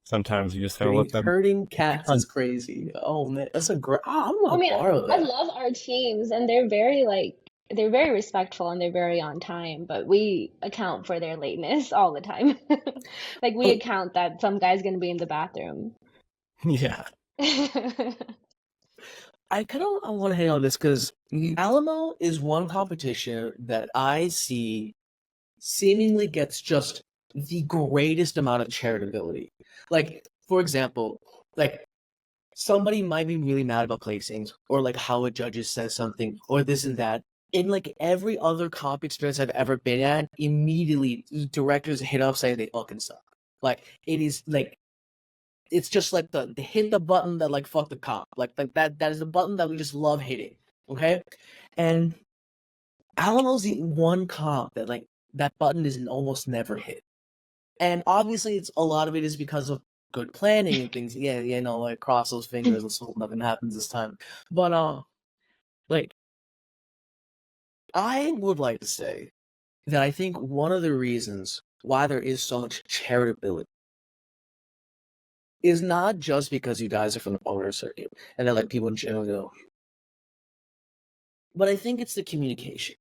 sometimes you just gotta Herding, let them. herding cats is crazy. Oh man, that's a great. I'm I gonna mean, borrow I that. love our teams and they're very like they're very respectful and they're very on time, but we account for their lateness all the time. Like we Oh, account that some guy's gonna be in the bathroom. Yeah. I kind of I want to hang on this because Alamo is one competition that I see seemingly gets just the greatest amount of charitability. Like, for example, like somebody might be really mad about placings or like how a judge says something or this and that. In like every other comp experience I've ever been at, immediately directors hit up saying they fucking suck. Like it is like it's just like the hit the button that like fuck the cop. Like that is the button that we just love hitting. Okay? And Alamo's the one comp that like that button is almost never hit. And obviously it's a lot of it is because of good planning and things. Yeah, like cross those fingers and so nothing happens this time. But like I would like to say that I think one of the reasons why there is so much charitability is not just because you guys are from the owner circuit and that like people in general go, but I think it's the communication.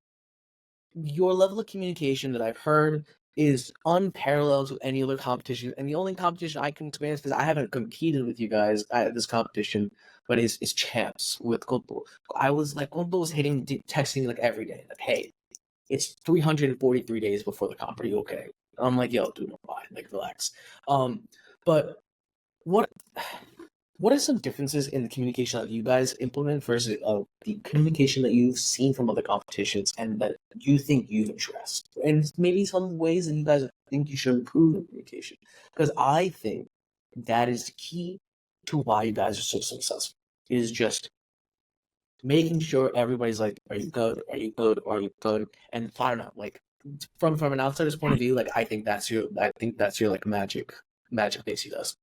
Your level of communication that I've heard is unparalleled to any other competition, and the only competition I can experience because I haven't competed with you guys at this competition, but is champs with Gold. I was like Gold was hitting texting like every day, like, hey, it's 343 days before the comp. Are you okay? I'm like, yo, dude, I'm fine. Like, relax. But what what are some differences in the communication that you guys implement versus the communication that you've seen from other competitions and that you think you've addressed? And maybe some ways that you guys think you should improve in communication. Because I think that is the key to why you guys are so successful. Is just making sure everybody's like, are you good? Are you good? Are you good? And I don't know, like from an outsider's point of view, like I think that's your like magic base you guys.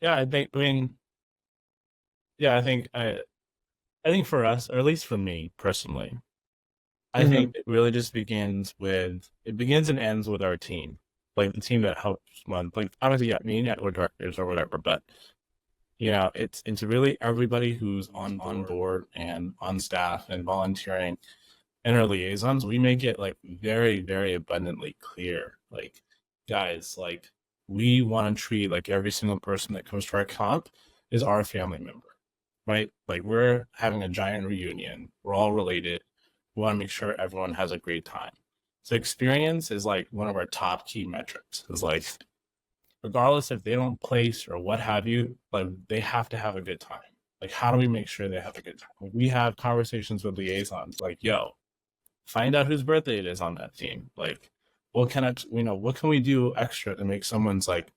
Yeah, I mean, yeah, I think for us, or at least for me personally, I Mm-hmm. think it really just begins and ends with our team. Like the team that helps run, like obviously, yeah, me and yeah, we're directors or whatever, but it's really everybody who's on board and on staff and volunteering and our liaisons. We make it like very, very abundantly clear. Like, guys, like we want to treat like every single person that comes to our comp is our family member, right? Like we're having a giant reunion. We're all related. We want to make sure everyone has a great time. So experience is like one of our top key metrics. Is like regardless if they don't place or what have you, like they have to have a good time. Like how do we make sure they have a good time? We have conversations with liaisons like, yo, find out whose birthday it is on that team. Like what can we do extra to make someone's like,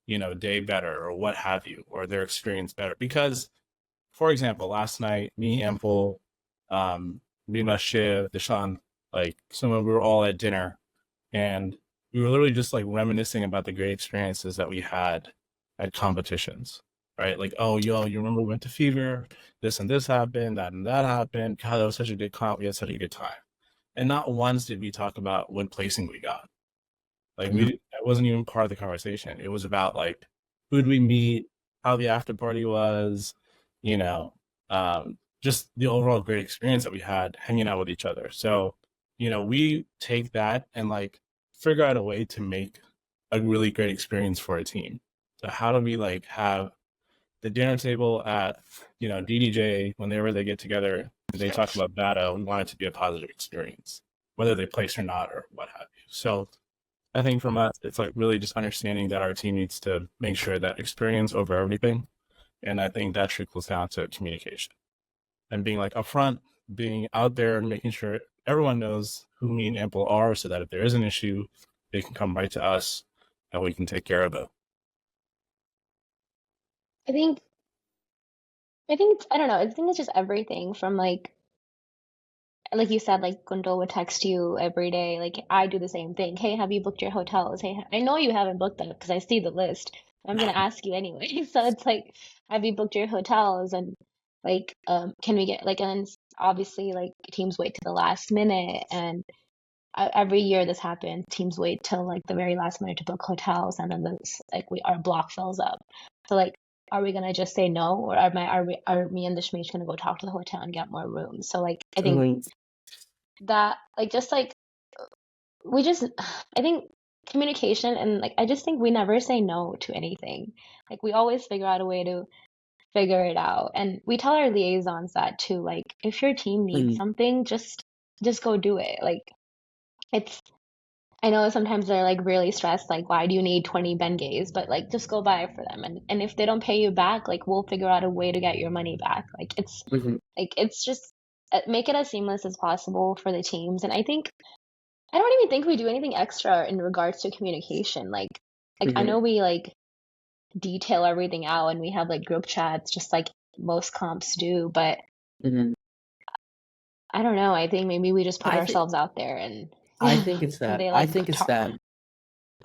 day better or what have you, or their experience better? Because, for example, last night, me, Ample, Rima, Shiv, Deshaun, like we were all at dinner, and we were literally just like reminiscing about the great experiences that we had at competitions, right? Like, oh, yo, you remember we went to Fever, this and this happened, that and that happened. God, that was such a good comp. We had such a good time. And not once did we talk about what placing we got. Like that wasn't even part of the conversation. It was about like who'd we meet, how the after party was, you know, just the overall great experience that we had hanging out with each other. So, we take that and like figure out a way to make a really great experience for a team. So how do we like have the dinner table at, DDJ, whenever they get together, they talk about battle, we want it to be a positive experience, whether they place or not or what have you. So I think from us, it's like really just understanding that our team needs to make sure that experience over everything. And I think that trickles down to communication and being like upfront, being out there and making sure everyone knows who me and Ample are so that if there is an issue, they can come right to us and we can take care of it. I think I don't know. I think it's just everything from like you said, like Gundel would text you every day. Like I do the same thing. Hey, have you booked your hotels? Hey, I know you haven't booked them because I see the list. I'm gonna ask you anyway. So it's like, have you booked your hotels? And like, can we get like, and obviously like teams wait to the last minute, and every year this happens. Teams wait till like the very last minute to book hotels, and then this like our block fills up. So like, are we gonna just say no, or are me and the Shmish gonna go talk to the hotel and get more rooms? So like, I think that like just like we just I think communication, and like I just think we never say no to anything. Like we always figure out a way to figure it out, and we tell our liaisons that too. Like if your team needs something, just go do it. Like it's I know sometimes they're like really stressed, like why do you need 20 Bengays? But like just go buy it for them, and if they don't pay you back, like we'll figure out a way to get your money back. Like it's just make it as seamless as possible for the teams. And I don't even think we do anything extra in regards to communication. Like I know we like detail everything out and we have like group chats just like most comps do, but I don't know. I think maybe we just put ourselves out there, and I think it's that. they, I like, think it's talk. that.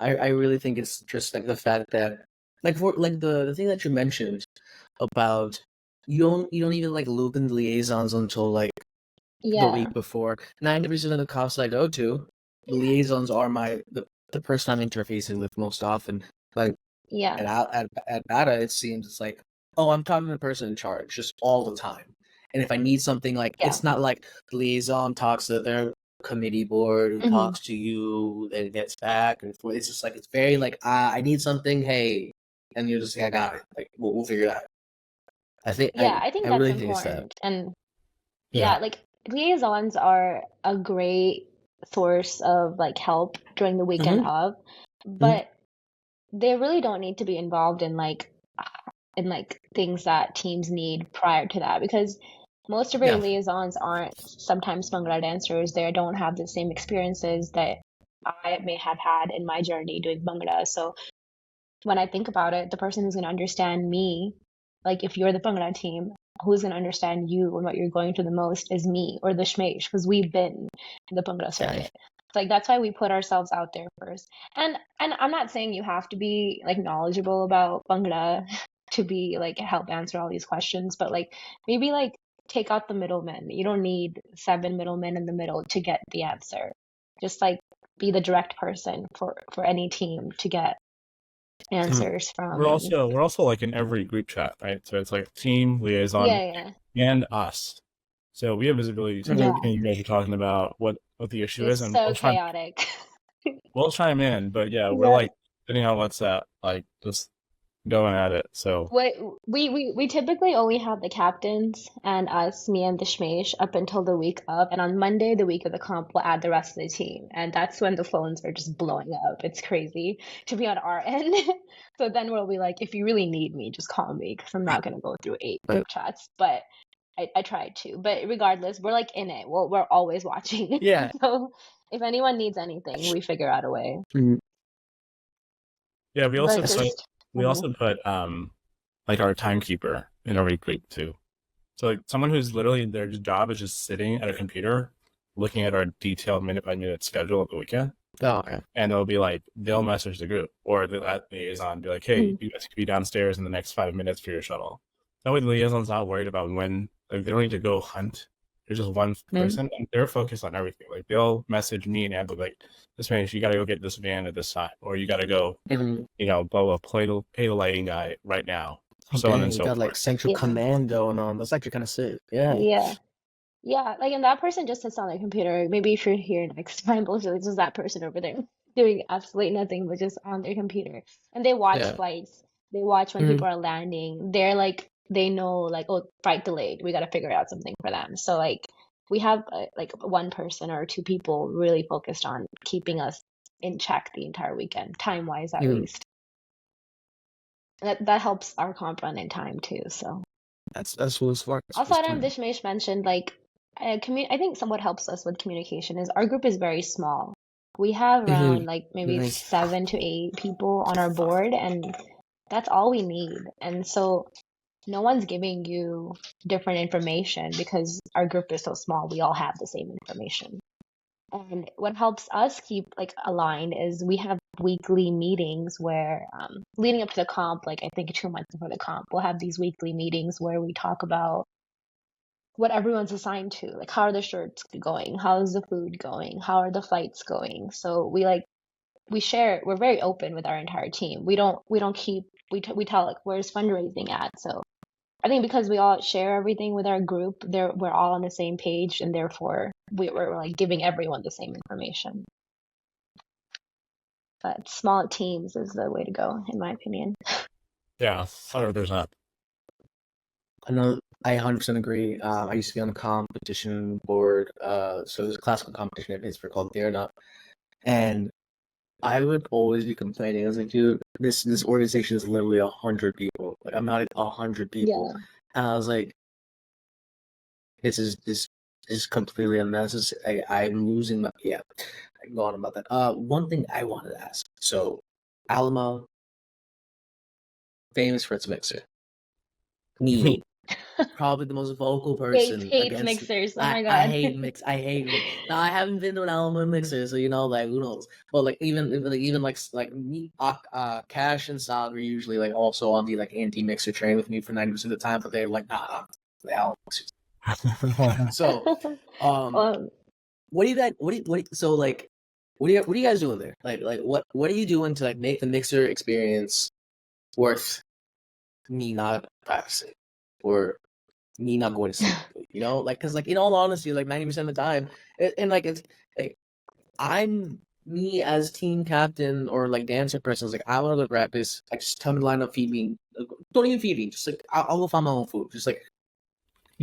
I really think it's just like the fact that like for like the thing that you mentioned about you don't even like loop in the liaisons until like the Yeah. week before. 90% of the cops I go to, the liaisons are the person I'm interfacing with most often. Like Yeah. at Bata, it seems it's like, oh, I'm talking to the person in charge just all the time. And if I need something, like Yeah. it's not like the liaison talks to their committee board who Mhm. talks to you and gets back and forth. It's just like it's very like I need something, hey, and you're just like I got it. Like we'll figure it out. I think Yeah, I think I that's really think it's that. important. And Yeah. like liaisons are a great source of like help during the weekend of, but they really don't need to be involved in like things that teams need prior to that, because most of our liaisons aren't sometimes Bhangra dancers. They don't have the same experiences that I may have had in my journey doing Bhangra. So when I think about it, the person who's going to understand me, like if you're the Bhangra team, who's going to understand you and what you're going through the most is me or the Shmesh, because we've been in the Bhangra circuit. Like that's why we put ourselves out there first. And I'm not saying you have to be like knowledgeable about Bhangra to be like help answer all these questions, but like maybe like take out the middlemen. You don't need 7 middlemen in the middle to get the answer. Just like be the direct person for any team to get answers from. We're also like in every group chat, right? So it's like team, liaison, and us. So we have visibility to everything you guys are talking about, what the issue is, and so chaotic. We'll chime in, but yeah, we're like sitting on WhatsApp, like just going at it. So we typically only have the captains and us, me and the Shmesh, up until the week of, and on Monday, the week of the comp, we'll add the rest of the team, and that's when the phones are just blowing up. It's crazy to be on our end. So then we'll be like, if you really need me, just call me, because I'm not gonna go through 8 group chats, but I tried to. But regardless, we're like in it. We're always watching. Yeah. So If anyone needs anything, we figure out a way. Yeah, we also But put just we also put like our timekeeper in every group too. So like someone who's literally their job is just sitting at a computer looking at our detailed minute by minute schedule of the weekend. Oh, okay. And it'll be like they'll message the group or the liaison and be like, "Hey, you guys could be downstairs in the next 5 minutes for your shuttle." That way, the liaison's not worried about when like they don't need to go hunt. There's just one person, and they're focused on everything. Like they'll message me and Amber like, "This man, you got to go get this van at this time, or you got to go, you know, blah blah, pay the lighting guy right now." So on and You so got forth. like central command going on. That's actually kind of sick. Yeah. Yeah, like, and that person just sits on their computer. Maybe if you're here next time, bullshit, it's just that person over there doing absolutely nothing but just on their computer. And they watch Yeah. flights. They watch when people are landing. They're like, they know, like, oh, flight delayed. We got to figure out something for them. So, like, we have like one person or two people really focused on keeping us in check the entire weekend, time-wise at least. And that helps our comp run in time too. So that's what smart. also, Adam Dishmesh mentioned like I think somewhat helps us with communication is our group is very small. We have around like maybe 7 to 8 people on our board, and that's all we need. And so no one's giving you different information because our group is so small. We all have the same information. And what helps us keep like aligned is we have weekly meetings where leading up to the comp, like I think 2 months before the comp, we'll have these weekly meetings where we talk about what everyone's assigned to, like how are the shirts going, how's the food going, how are the flights going. So we share, we're very open with our entire team. We don't keep, we tell like where's fundraising at. So I think because we all share everything with our group, we're all on the same page, and therefore we're like giving everyone the same information. But small teams is the way to go, in my opinion. Yeah, 100%. I know. I 100% agree. I used to be on the competition board. So there's a classical competition in Pittsburgh called Dare Up, and I would always be complaining. I was like, dude, this organization is literally 100 people. Like, I'm not 100 people. Yeah. And I was like, this is completely unnecessary. I'm losing my, I can go on about that. One thing I wanted to ask. So, Alamo, famous for its mixer. Me, probably the most vocal person Hate against mixers. Oh my I god. hate I hate them. Now I haven't been to an Alamo mixer, so you know, like who knows? But like even like me, Cash and Sal are usually like also on the like anti-mixer train with me for 90% of the time, but they're like nah, the Alamo mixers. So, what do you guys? So like, what are you guys doing there? Like what are you doing to like make the mixer experience worth me not practicing or me not going to sleep? You know, like because like in all honesty, like 90% of the time, and like it's like I'm me as team captain or like dancer person. It's like I want to go practice. Like just tell me to line up, feed me. Don't even feed me. Just like I'll go find my own food. Just like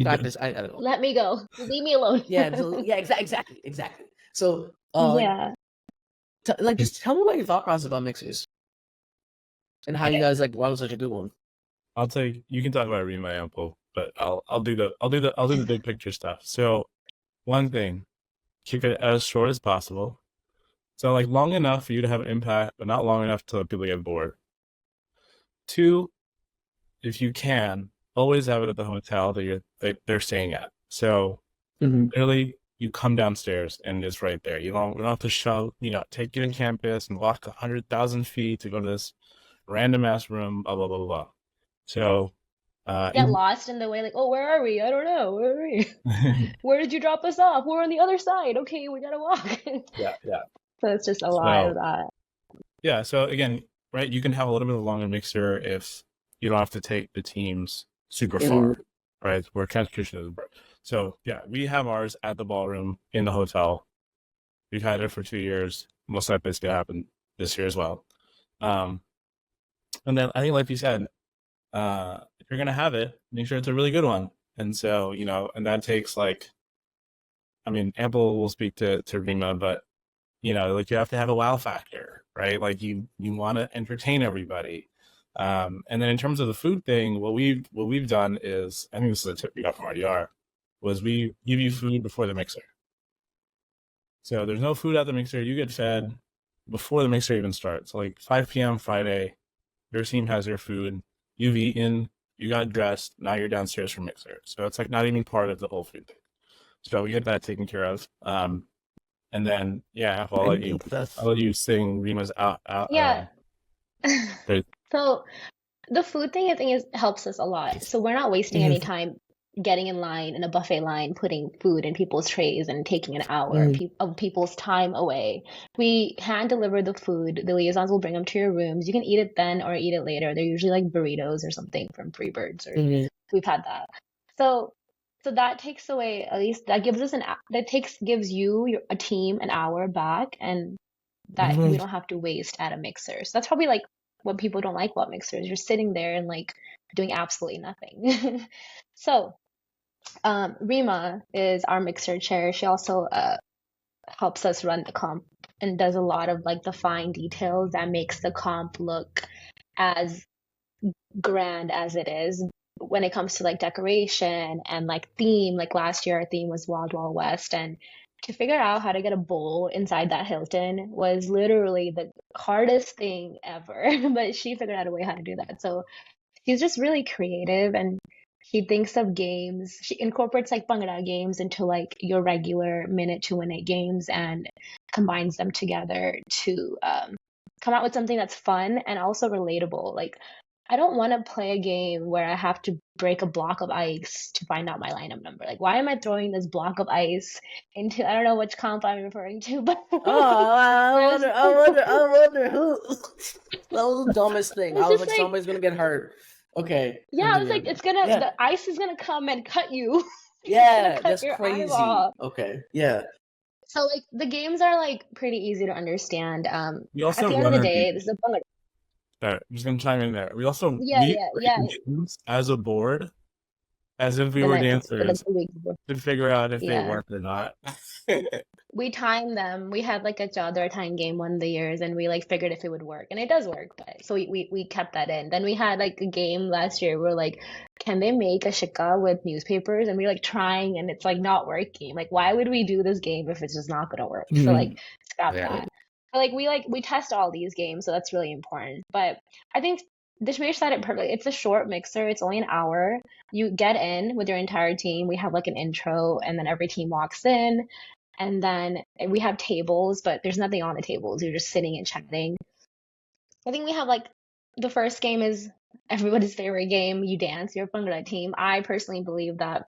practice. I don't know. Let me go. Leave me alone. Yeah. So, yeah. Exactly. So, Yeah. like just tell me about your thought process about mixers and how you guys like why was such a good one. I'll take. You can talk about reading my ample, but I'll do the big picture stuff. So, one thing, keep it as short as possible. So like long enough for you to have an impact, but not long enough to let people get bored. 2, if you can, always have it at the hotel that they're staying at. So literally, you come downstairs and it's right there. You don't have to shove, take you to campus and walk 100,000 feet to go to this random ass room. Blah blah blah blah. So Get lost in the way, like, oh, where are we? I don't know. Where are we? Where did you drop us off? We're on the other side. Okay, we gotta walk. yeah. So it's just a lot of that. Yeah. So again, right, you can have a little bit of a longer mixer if you don't have to take the teams super far, right? Where transportation is. So yeah, we have ours at the ballroom in the hotel. We've had it for 2 years. Most likely it's gonna happen this year as well. And then I think, like you said, if you're gonna have it, make sure it's a really good one. And so, and that takes like, I mean, Ample will speak to Rima, but like you have to have a wow factor, right? Like you want to entertain everybody. And then in terms of the food thing, what we've done is, I think this is a tip we got from RDR, was we give you food before the mixer. So there's no food at the mixer. You get fed before the mixer even starts. So like 5 p.m. Friday, your team has your food. You've eaten. You got dressed. Now you're downstairs for mixer. So it's like not even part of the whole food thing. So we get that taken care of. And then I'll let you sing Rima's out. Yeah. There's- So the food thing, I think, helps us a lot. So we're not wasting any time getting in line in a buffet line, putting food in people's trays and taking an hour of people's time away. We hand deliver the food. The liaisons will bring them to your rooms. You can eat it then or eat it later. They're usually like burritos or something from Freebirds, or we've had that. So that takes away, at least that gives us gives you a team an hour back, and that we don't have to waste at a mixer. So that's probably like what people don't like about mixers. You're sitting there and like doing absolutely nothing. So Rima is our mixer chair. She also helps us run the comp and does a lot of like the fine details that makes the comp look as grand as it is when it comes to like decoration and like theme. Like last year, our theme was Wild Wild West, and to figure out how to get a bowl inside that Hilton was literally the hardest thing ever. But she figured out a way how to do that. So she's just really creative, and she thinks of games. She incorporates like Bhangra games into like your regular minute to win it games and combines them together to come out with something that's fun and also relatable. Like, I don't want to play a game where I have to break a block of ice to find out my lineup number. Like, why am I throwing this block of ice into, I don't know which comp I'm referring to, but I wonder who. That was the dumbest thing. I it's was just like, like, somebody's gonna get hurt. Okay, yeah, I was like, continue. Yeah, the ice is gonna come and cut you. It's gonna yeah, cut that's your crazy. eyeball. Okay, yeah. So like the games are like pretty easy to understand. we At also the end of run the our day, this is a Bhangra. I'm just gonna chime in there. Yeah, We yeah, create yeah. the games as a board, as if we The were night before, like dancers, the week before. to figure out if they Yeah. work or not. We timed them. We had like a Jadwar time game one of the years, and we like figured if it would work, and it does work. But so we kept that in. Then we had like a game last year. We're like, can they make a shika with newspapers? And we're like trying, and it's like not working. Like, why would we do this game if it's just not gonna work? So like, scrap Yeah. that. But we test all these games, so that's really important. But I think Dishmesh said it perfectly. It's a short mixer. It's only an hour. You get in with your entire team. We have like an intro, and then every team walks in. And then we have tables, but there's nothing on the tables. You're just sitting and chatting. I think we have like the first game is everybody's favorite game. You dance, you're a Bhangra team. I personally believe that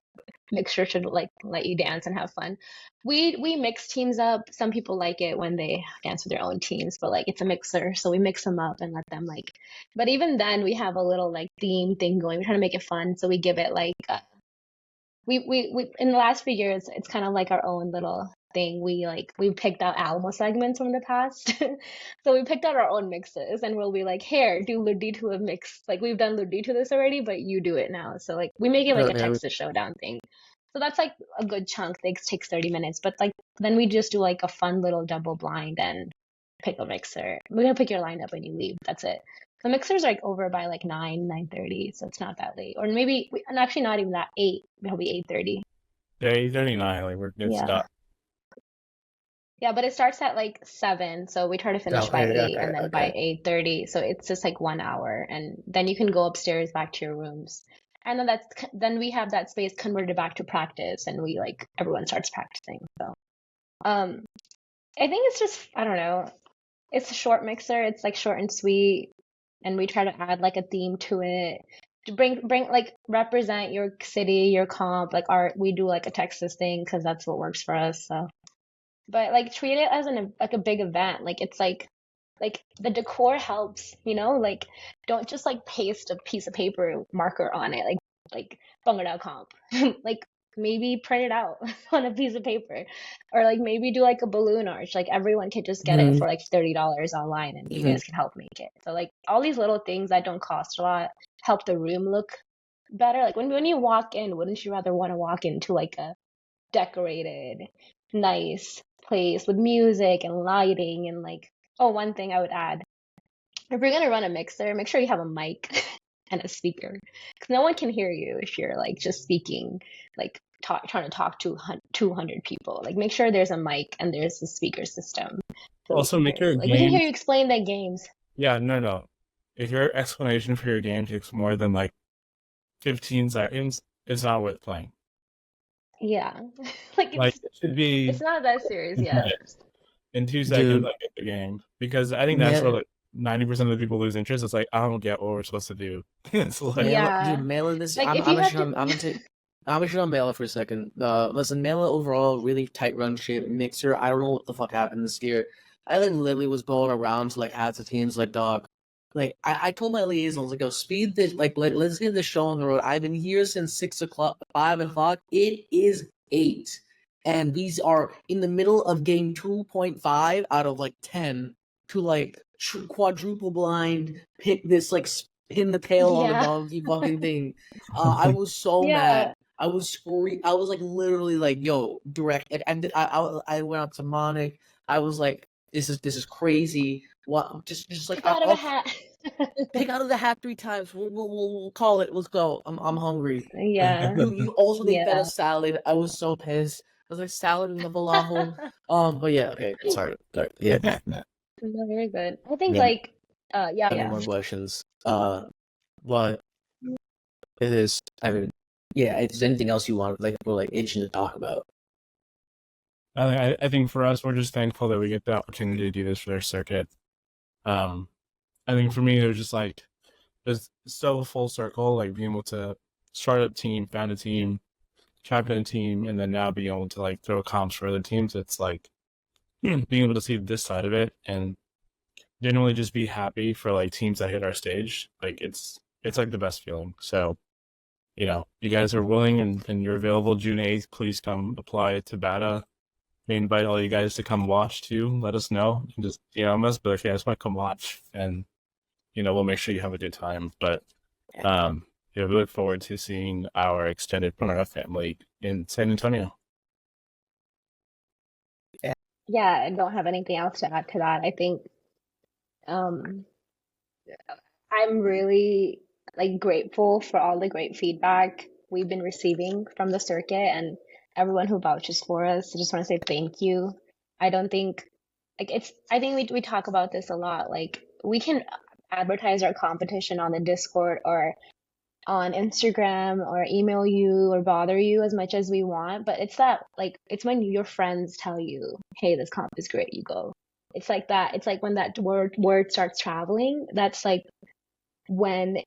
mixture should like let you dance and have fun. We mix teams up. Some people like it when they dance with their own teams, but like it's a mixer, so we mix them up and let them like. But even then, we have a little like theme thing going. We're trying to make it fun, so we give it like we in the last few years, it's kind of like our own little thing. We picked out Alamo segments from the past. So we picked out our own mixes, and we'll be like, here, do Ludi to a mix. Like we've done Ludi to this already, but you do it now. So like we make it like a Okay. Texas Showdown thing. So that's like a good chunk. It takes 30 minutes, but like then we just do like a fun little double blind and pick a mixer. We're gonna pick your lineup when you leave. That's it. The mixer's like over by like 9:30, so it's not that late. Or maybe, and actually not even that, 8, maybe 8:30. Yeah, 8:39. Like we're good Yeah. stuff. Yeah, but it starts at like 7, so we try to finish by 8 and then by Okay. 8:30, so it's just like 1 hour, and then you can go upstairs back to your rooms. And then we have that space converted back to practice, and we like everyone starts practicing. So I think it's just, I don't know. It's a short mixer. It's like short and sweet, and we try to add like a theme to it to bring like represent your city, your comp. Like we do like a Texas thing because that's what works for us. So, but like treat it as like a big event. Like it's like the decor helps, like don't just like paste a piece of paper marker on it, like Bhangra comp. Like maybe print it out on a piece of paper, or like maybe do like a balloon arch. Like everyone can just get it for like $30 online, and you guys can help make it. So like all these little things that don't cost a lot help the room look better. Like when you walk in, wouldn't you rather want to walk into like a decorated, nice place with music and lighting and like, oh, one thing I would add, if you're gonna run a mixer, make sure you have a mic and a speaker, because no one can hear you if you're like just speaking like trying to talk to 200 people. Like make sure there's a mic and there's a speaker system so we Also, can make hear your you. Like we can hear games. you explain the games. Yeah, no. If your explanation for your game takes more than like 15 seconds, it's not worth playing. Yeah. Like Like it should it's be not that serious. 2 Yeah. minutes. In 2 seconds, Dude, I get the game because I think that's where man, like 90% of the people lose interest. It's like I don't get what we're supposed to do. It's like Yeah. Mela, this Like if I'm you have actually to I'm gonna take I'm actually on Mela for a second. Listen, Mela overall really tight run shape mixer. I don't know what the fuck happened this year. I like literally was going around to like half the teams like dog. Like I told my liaisons like, yo, speed this let's get this show on the road. I've been here since 6 o'clock, 5 o'clock. It is 8. And these are in the middle of game 2.5 out of like 10 to like quadruple blind pick this like pin the tail on the Yeah. donkey fucking thing. I was so mad. Yeah. I was screaming. I was like literally like, "Yo, direct!" And I went up to Monik. I was like, "This is crazy. What? Just like Pick out of a I'll hat. pick out of the hat 3 times. We'll call it. Let's go. I'm hungry." Yeah. You also they fed Yeah. us salad. I was so pissed. I was like salad and the falafel. But yeah, okay. Sorry. Yeah. No, very good. I think yeah. like yeah, Any yeah. more questions? But it is. I mean, yeah. Is there anything else you want like we're like itching to talk about? I think for us, we're just thankful that we get the opportunity to do this for their circuit. I think for me, it was just like it's so full circle, like being able to start a team, found a team, champion a team, and then now being able to like throw comps for other teams. It's like being able to see this side of it and genuinely just be happy for like teams that hit our stage. Like it's like the best feeling. So, you guys are willing and you're available June 8th, please come apply to BATA. We invite all you guys to come watch too. Let us know. And just DM us, but okay, I just want to come watch and we'll make sure you have a good time. But we look forward to seeing our extended Bhangra family in San Antonio. Yeah, I don't have anything else to add to that. I think um I'm really like grateful for all the great feedback we've been receiving from the circuit and everyone who vouches for us. I just want to say thank you. I don't think like I think we talk about this a lot. Like we can advertise our competition on the Discord or on Instagram or email you or bother you as much as we want, but it's that like it's when your friends tell you, "Hey, this comp is great," you go. It's like that. It's like when that word starts traveling, that's like when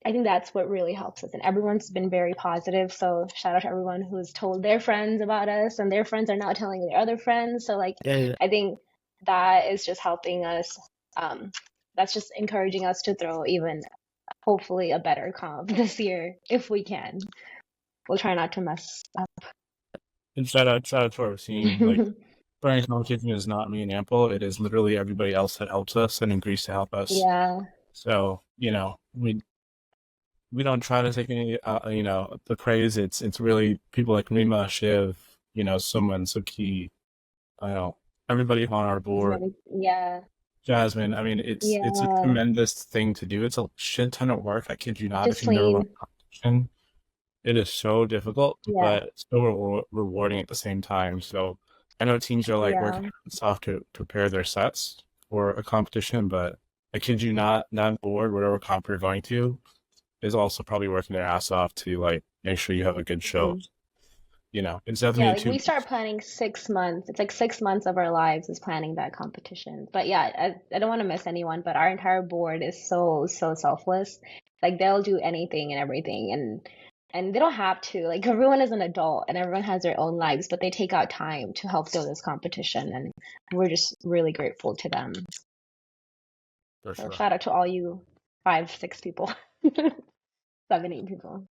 I think that's what really helps us. And everyone's been very positive. So shout out to everyone who's told their friends about us and their friends are now telling their other friends. So like Yeah. I think that is just helping us. That's just encouraging us to throw even hopefully a better comp this year if we can. We'll try not to mess up. And shout out to our team. Like Brian's competition is not me and Ample. It is literally everybody else that helps us and agrees to help us. Yeah. So, we don't try to take any, the praise. It's really people like Rima, Shiv, someone Suki, everybody on our board, Yeah. Jasmine. I mean, it's a Yeah. tremendous thing to do. It's a shit ton of work. I kid you not. If you've never run Justine. a competition, it is so difficult, Yeah. but it's so rewarding at the same time. So I know teams are like working Yeah. off to prepare their sets for a competition, but I kid you not, that board, whatever comp you're going to, is also probably working their ass off to like make sure you have a good show. It's definitely Yeah, a like we two. start planning 6 months. It's like 6 months of our lives is planning that competition. But yeah, I don't want to miss anyone, but our entire board is so selfless. Like they'll do anything and everything and they don't have to. Like everyone is an adult and everyone has their own lives, but they take out time to help throw this competition and we're just really grateful to them. For So sure. shout out to all you 5, 6 people. 7, 8 people.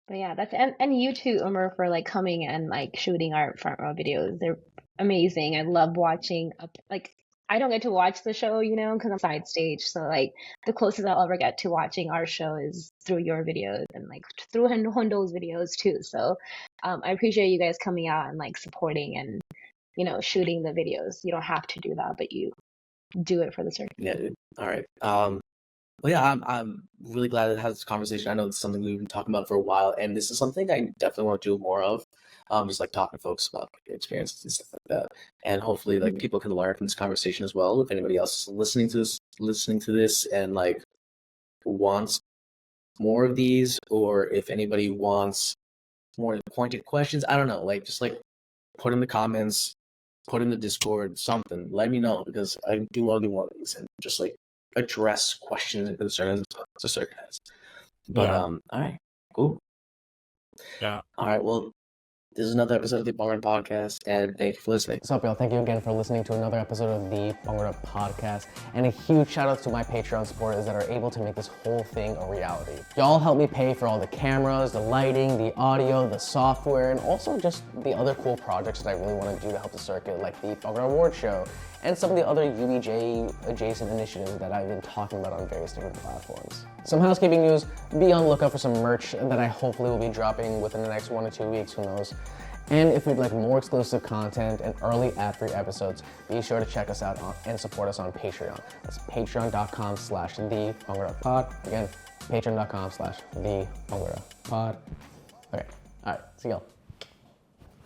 But yeah, that's and you too, Umar, for like coming and like shooting our front row videos. They're amazing. I love watching like I don't get to watch the show, because I'm side stage. So like the closest I'll ever get to watching our show is through your videos and like through Hondo's videos too. So I appreciate you guys coming out and like supporting and shooting the videos. You don't have to do that, but you do it for the circuit. Yeah. All right. Well, yeah, I'm really glad to have this conversation. I know it's something we've been talking about for a while, and this is something I definitely want to do more of. Just like talking to folks about like, experiences and stuff like that, and hopefully like people can learn from this conversation as well. If anybody else is listening to this, and like wants more of these, or if anybody wants more pointed questions, I don't know, like just like put in the comments, put in the Discord, something. Let me know because I do want to do one of these and just like address questions and concerns the circuit has. But Yeah. all right, cool. Yeah. All right, well, this is another episode of the Bhangra Podcast, and thank you for listening. What's up, y'all? Thank you again for listening to another episode of the Bhangra Podcast. And a huge shout out to my Patreon supporters that are able to make this whole thing a reality. Y'all help me pay for all the cameras, the lighting, the audio, the software, and also just the other cool projects that I really want to do to help the circuit, like the Bhangra Award Show, and some of the other UBJ adjacent initiatives that I've been talking about on various different platforms. Some housekeeping news, be on the lookout for some merch that I hopefully will be dropping within the next 1 or 2 weeks, who knows. And if you'd like more exclusive content and early ad-free episodes, be sure to check us out and support us on Patreon. That's patreon.com/thebhangrapod. Again, patreon.com/thebhangrapod. Okay, all right, see y'all.